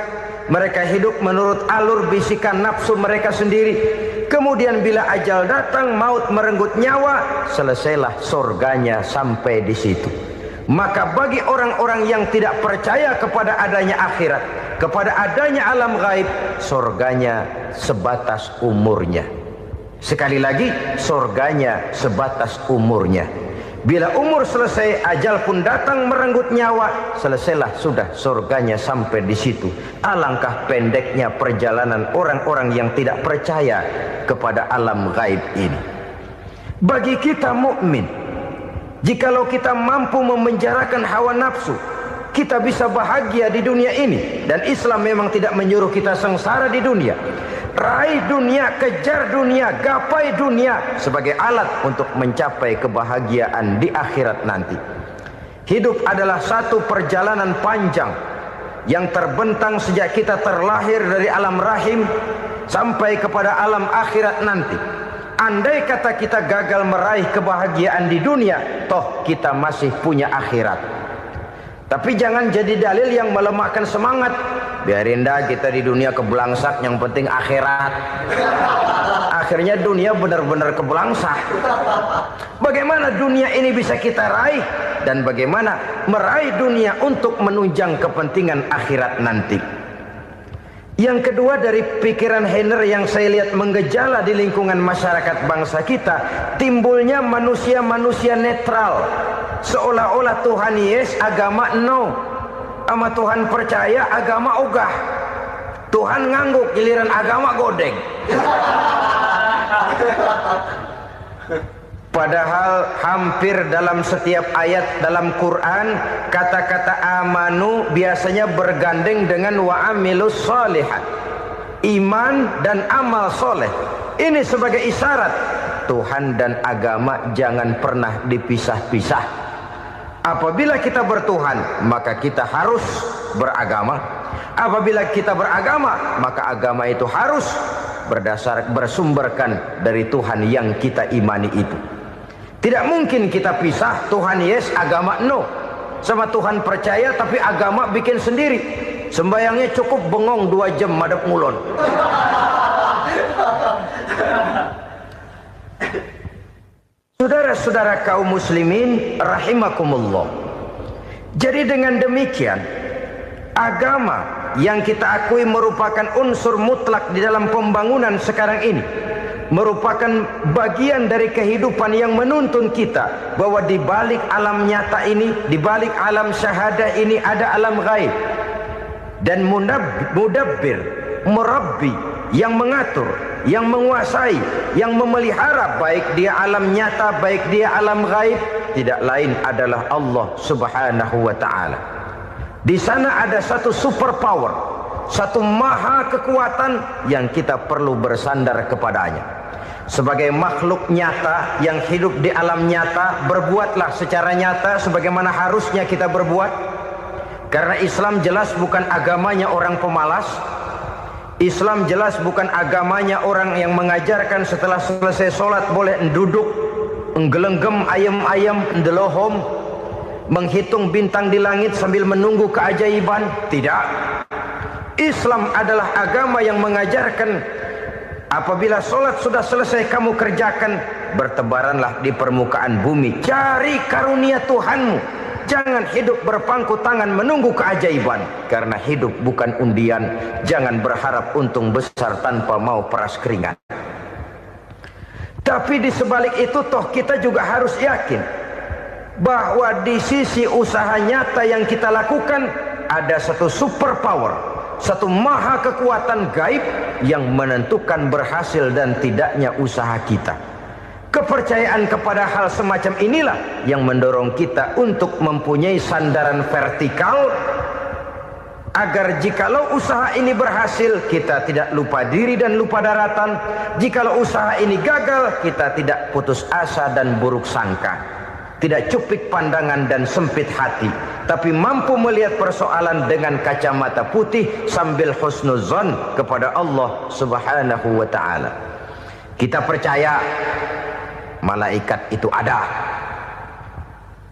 Mereka hidup menurut alur bisikan nafsu mereka sendiri. Kemudian bila ajal datang, maut merenggut nyawa, selesailah surganya sampai di situ. Maka bagi orang-orang yang tidak percaya kepada adanya akhirat, kepada adanya alam gaib, surganya sebatas umurnya. Sekali lagi, surganya sebatas umurnya. Bila umur selesai, ajal pun datang merenggut nyawa, selesailah sudah surganya sampai di situ. Alangkah pendeknya perjalanan orang-orang yang tidak percaya kepada alam gaib ini. Bagi kita mukmin, jikalau kita mampu memenjarakan hawa nafsu, kita bisa bahagia di dunia ini. Dan Islam memang tidak menyuruh kita sengsara di dunia. Raih dunia, kejar dunia, gapai dunia sebagai alat untuk mencapai kebahagiaan di akhirat nanti. Hidup adalah satu perjalanan panjang yang terbentang sejak kita terlahir dari alam rahim sampai kepada alam akhirat nanti. Andai kata kita gagal meraih kebahagiaan di dunia, toh kita masih punya akhirat. Tapi jangan jadi dalil yang melemahkan semangat. Biarin dah kita di dunia kebelangsak, yang penting akhirat. Akhirnya dunia benar-benar kebelangsah. Bagaimana dunia ini bisa kita raih, dan bagaimana meraih dunia untuk menunjang kepentingan akhirat nanti. Yang kedua, dari pikiran Heiner yang saya lihat menggejala di lingkungan masyarakat bangsa kita, timbulnya manusia-manusia netral. Seolah-olah Tuhan yes, agama no. Sama Tuhan percaya, agama ogah. Tuhan ngangguk, giliran agama godeng. Padahal hampir dalam setiap ayat dalam Quran, kata-kata amanu biasanya bergandeng dengan wa amilus sholihat, iman dan amal soleh. Ini sebagai isyarat Tuhan dan agama jangan pernah dipisah-pisah. Apabila kita bertuhan, maka kita harus beragama. Apabila kita beragama, maka agama itu harus bersumberkan dari Tuhan yang kita imani itu. Tidak mungkin kita pisah, Tuhan yes, agama no. Sama Tuhan percaya tapi agama bikin sendiri. Sembayangnya cukup bengong 2 jam madep ngulon. Saudara-saudara kaum muslimin rahimakumullah. Jadi dengan demikian, agama yang kita akui merupakan unsur mutlak di dalam pembangunan sekarang ini, merupakan bagian dari kehidupan yang menuntun kita bahwa di balik alam nyata ini, di balik alam syahadah ini ada alam gaib. Dan mudabbir, murabbi, yang mengatur, yang menguasai, yang memelihara baik dia alam nyata, baik dia alam gaib, tidak lain adalah Allah Subhanahu wa ta'ala. Di sana ada satu super power, satu maha kekuatan yang kita perlu bersandar kepadanya. Sebagai makhluk nyata yang hidup di alam nyata, berbuatlah secara nyata sebagaimana harusnya kita berbuat. Karena Islam jelas bukan agamanya orang pemalas. Islam jelas bukan agamanya orang yang mengajarkan setelah selesai sholat boleh duduk, nggelenggem ayam-ayam, ndelohom, menghitung bintang di langit sambil menunggu keajaiban. Tidak. Islam adalah agama yang mengajarkan apabila sholat sudah selesai kamu kerjakan, bertebaranlah di permukaan bumi, cari karunia Tuhanmu. Jangan hidup berpangku tangan menunggu keajaiban, karena hidup bukan undian. Jangan berharap untung besar tanpa mau peras keringat. Tapi di sebalik itu toh kita juga harus yakin bahwa di sisi usaha nyata yang kita lakukan ada satu super power, satu maha kekuatan gaib yang menentukan berhasil dan tidaknya usaha kita. Kepercayaan kepada hal semacam inilah yang mendorong kita untuk mempunyai sandaran vertikal, agar jikalau usaha ini berhasil, kita tidak lupa diri dan lupa daratan. Jikalau usaha ini gagal, kita tidak putus asa dan buruk sangka, tidak cupik pandangan dan sempit hati, tapi mampu melihat persoalan dengan kacamata putih sambil husnuzon kepada Allah Subhanahu wa ta'ala. Kita percaya malaikat itu ada.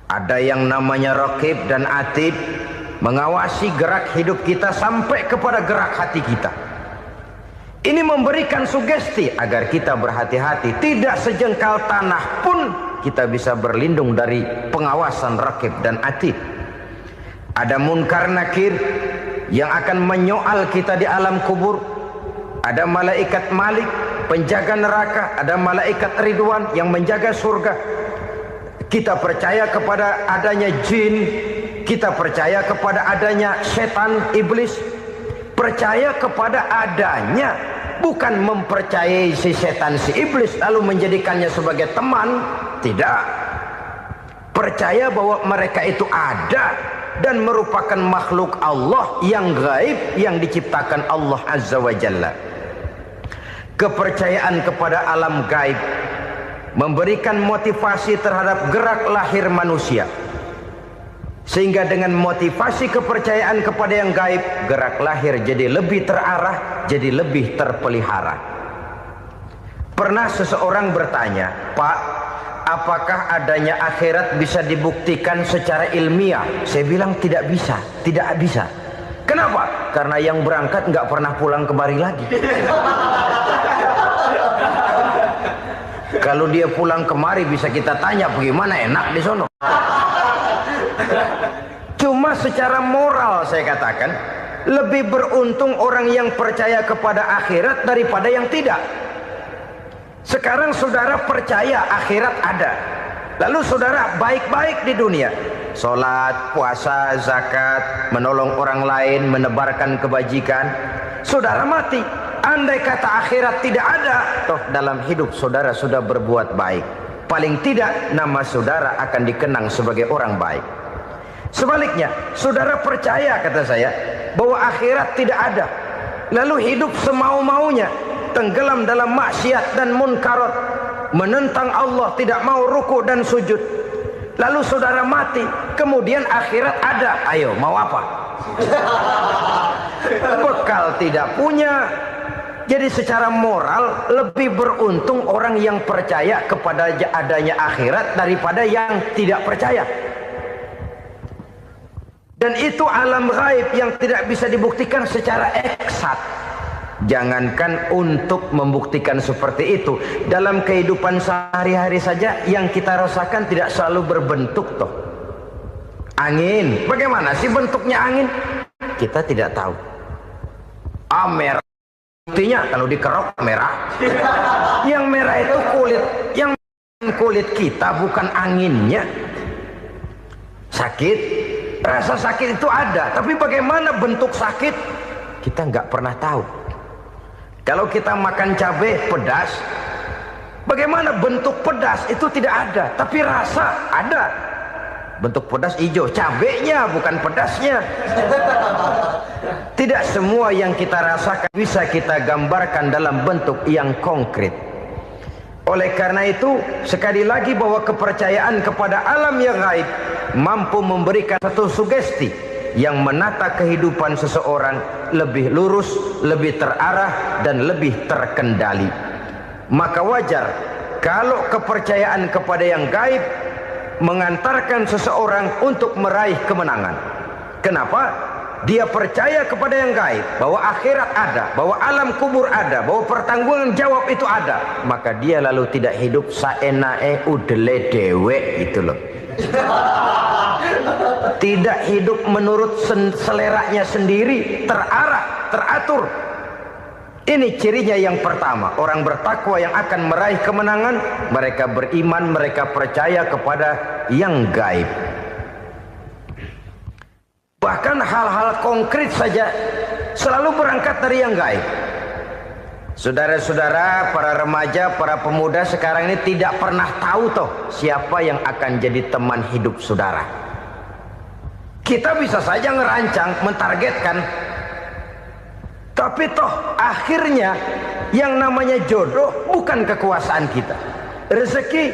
Ada yang namanya raqib dan atid, mengawasi gerak hidup kita sampai kepada gerak hati kita. Ini memberikan sugesti agar kita berhati-hati, tidak sejengkal tanah pun kita bisa berlindung dari pengawasan raqib dan atid. Ada munkar nakir yang akan menyoal kita di alam kubur. Ada malaikat Malik, penjaga neraka. Ada malaikat Ridwan yang menjaga surga. Kita percaya kepada adanya jin, kita percaya kepada adanya setan, iblis. Percaya kepada adanya, bukan mempercayai si setan, si iblis lalu menjadikannya sebagai teman. Tidak. Percaya bahwa mereka itu ada dan merupakan makhluk Allah yang gaib yang diciptakan Allah Azza wa Jalla. Kepercayaan kepada alam gaib memberikan motivasi terhadap gerak lahir manusia, sehingga dengan motivasi kepercayaan kepada yang gaib, gerak lahir jadi lebih terarah, jadi lebih terpelihara. Pernah seseorang bertanya, "Pak, apakah adanya akhirat bisa dibuktikan secara ilmiah?" Saya bilang tidak bisa, tidak bisa. Kenapa? Karena yang berangkat nggak pernah pulang kembali lagi. Kalau dia pulang kemari bisa kita tanya bagaimana enak di sono. Cuma secara moral saya katakan, lebih beruntung orang yang percaya kepada akhirat daripada yang tidak. Sekarang saudara percaya akhirat ada, lalu saudara baik-baik di dunia, sholat, puasa, zakat, menolong orang lain, menebarkan kebajikan. Saudara mati, andai kata akhirat tidak ada, toh dalam hidup saudara sudah berbuat baik, paling tidak nama saudara akan dikenang sebagai orang baik. Sebaliknya, saudara percaya, kata saya, bahwa akhirat tidak ada, lalu hidup semau-maunya, tenggelam dalam maksiat dan munkarat, menentang Allah, tidak mau ruku dan sujud. Lalu saudara mati, kemudian akhirat ada, ayo mau apa? Bekal tidak punya. Jadi secara moral lebih beruntung orang yang percaya kepada adanya akhirat daripada yang tidak percaya. Dan itu alam gaib yang tidak bisa dibuktikan secara eksat. Jangankan untuk membuktikan seperti itu, dalam kehidupan sehari-hari saja yang kita rasakan tidak selalu berbentuk toh. Angin, bagaimana sih bentuknya angin? Kita tidak tahu. Merah, buktinya kalau dikerok merah. Yang merah itu kulit, yang kulit kita bukan anginnya. Sakit, rasa sakit itu ada, tapi bagaimana bentuk sakit kita nggak pernah tahu. Kalau kita makan cabai pedas, bagaimana bentuk pedas itu tidak ada, tapi rasa ada. Bentuk pedas hijau, cabainya bukan pedasnya. Tidak semua yang kita rasakan bisa kita gambarkan dalam bentuk yang konkret. Oleh karena itu, sekali lagi bahwa kepercayaan kepada alam yang gaib mampu memberikan satu sugesti yang menata kehidupan seseorang lebih lurus, lebih terarah, dan lebih terkendali. Maka wajar kalau kepercayaan kepada yang gaib mengantarkan seseorang untuk meraih kemenangan. Kenapa? Dia percaya kepada yang gaib, bahwa akhirat ada, bahwa alam kubur ada, bahwa pertanggungan jawab itu ada. Maka dia lalu tidak hidup saenae udele dewe, itu loh. Tidak hidup menurut seleranya sendiri, terarah, teratur. Ini cirinya yang pertama. Orang bertakwa yang akan meraih kemenangan, mereka beriman, mereka percaya kepada yang gaib. Bahkan hal-hal konkret saja selalu berangkat dari yang gaib. Saudara-saudara, para remaja, para pemuda sekarang ini tidak pernah tahu toh siapa yang akan jadi teman hidup saudara. Kita bisa saja ngerancang, mentargetkan, tapi toh akhirnya yang namanya jodoh bukan kekuasaan kita. Rezeki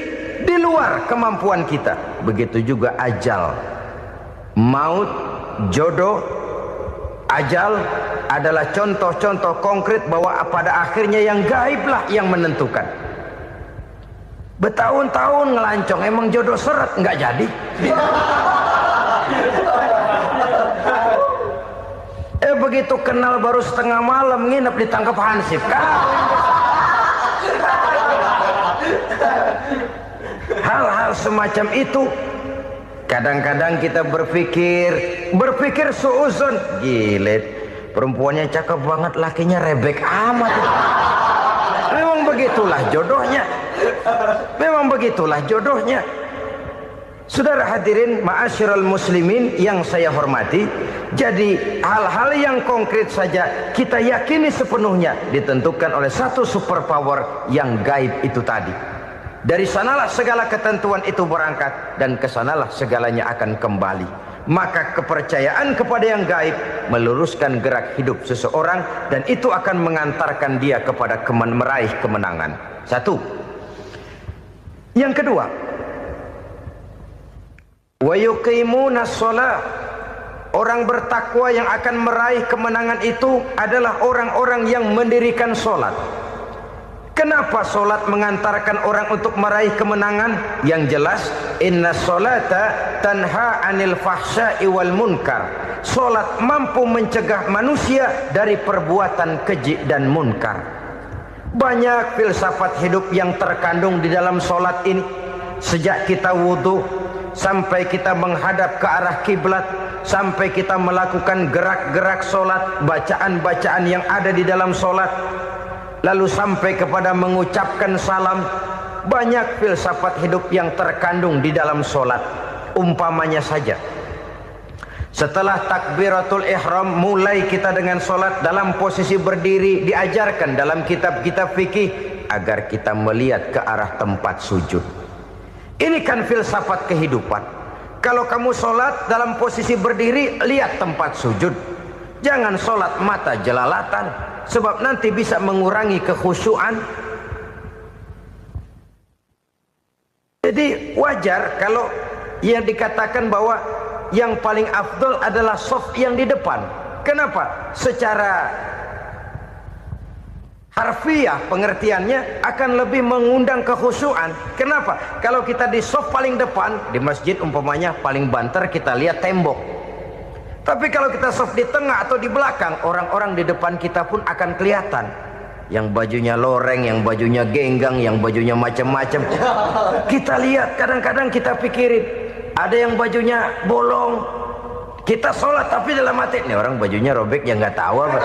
di luar kemampuan kita. Begitu juga ajal. Maut, jodoh, ajal adalah contoh-contoh konkret bahwa pada akhirnya yang gaiblah yang menentukan. Bertahun-tahun ngelancong, emang jodoh seret, nggak jadi. Begitu kenal baru setengah malam nginep ditangkap hansip kan. Hal-hal semacam itu kadang-kadang kita berpikir suuzon, gilet, perempuannya cakep banget, lakinya rebek amat. Memang begitulah jodohnya. Memang begitulah jodohnya. Saudara hadirin ma'asyiral muslimin yang saya hormati, jadi hal-hal yang konkret saja kita yakini sepenuhnya ditentukan oleh satu superpower yang gaib itu tadi. Dari sanalah segala ketentuan itu berangkat dan kesanalah segalanya akan kembali. Maka kepercayaan kepada yang gaib meluruskan gerak hidup seseorang dan itu akan mengantarkan dia kepada meraih kemenangan. Satu. Yang kedua, wa yuqimuna shalah. Orang bertakwa yang akan meraih kemenangan itu adalah orang-orang yang mendirikan sholat. Kenapa sholat mengantarkan orang untuk meraih kemenangan? Yang jelas, inna sholata tanha anil fahsya'i wal munkar. Sholat mampu mencegah manusia dari perbuatan keji dan munkar. Banyak filsafat hidup yang terkandung di dalam solat ini. Sejak kita wudhu sampai kita menghadap ke arah kiblat, sampai kita melakukan gerak-gerak solat, bacaan-bacaan yang ada di dalam solat, lalu sampai kepada mengucapkan salam. Banyak filsafat hidup yang terkandung di dalam solat. Umpamanya saja, setelah takbiratul ihram, mulai kita dengan solat dalam posisi berdiri. Diajarkan dalam kitab-kitab fikih agar kita melihat ke arah tempat sujud. Ini kan filsafat kehidupan. Kalau kamu solat dalam posisi berdiri, lihat tempat sujud. Jangan solat mata jelalatan, sebab nanti bisa mengurangi kekhusyuan. Jadi wajar kalau yang dikatakan bahwa yang paling afdol adalah shaf yang di depan. Kenapa? Secara harfiah pengertiannya akan lebih mengundang kekhusyuan. Kenapa? Kalau kita di shaf paling depan di masjid umpamanya paling banter kita lihat tembok. Tapi kalau kita shaf di tengah atau di belakang, orang-orang di depan kita pun akan kelihatan. Yang bajunya loreng, yang bajunya genggang, yang bajunya macam-macam. Kita lihat, kadang-kadang kita pikirin, ada yang bajunya bolong. Kita sholat tapi dalam hati, nih orang bajunya robek yang nggak tahu apa.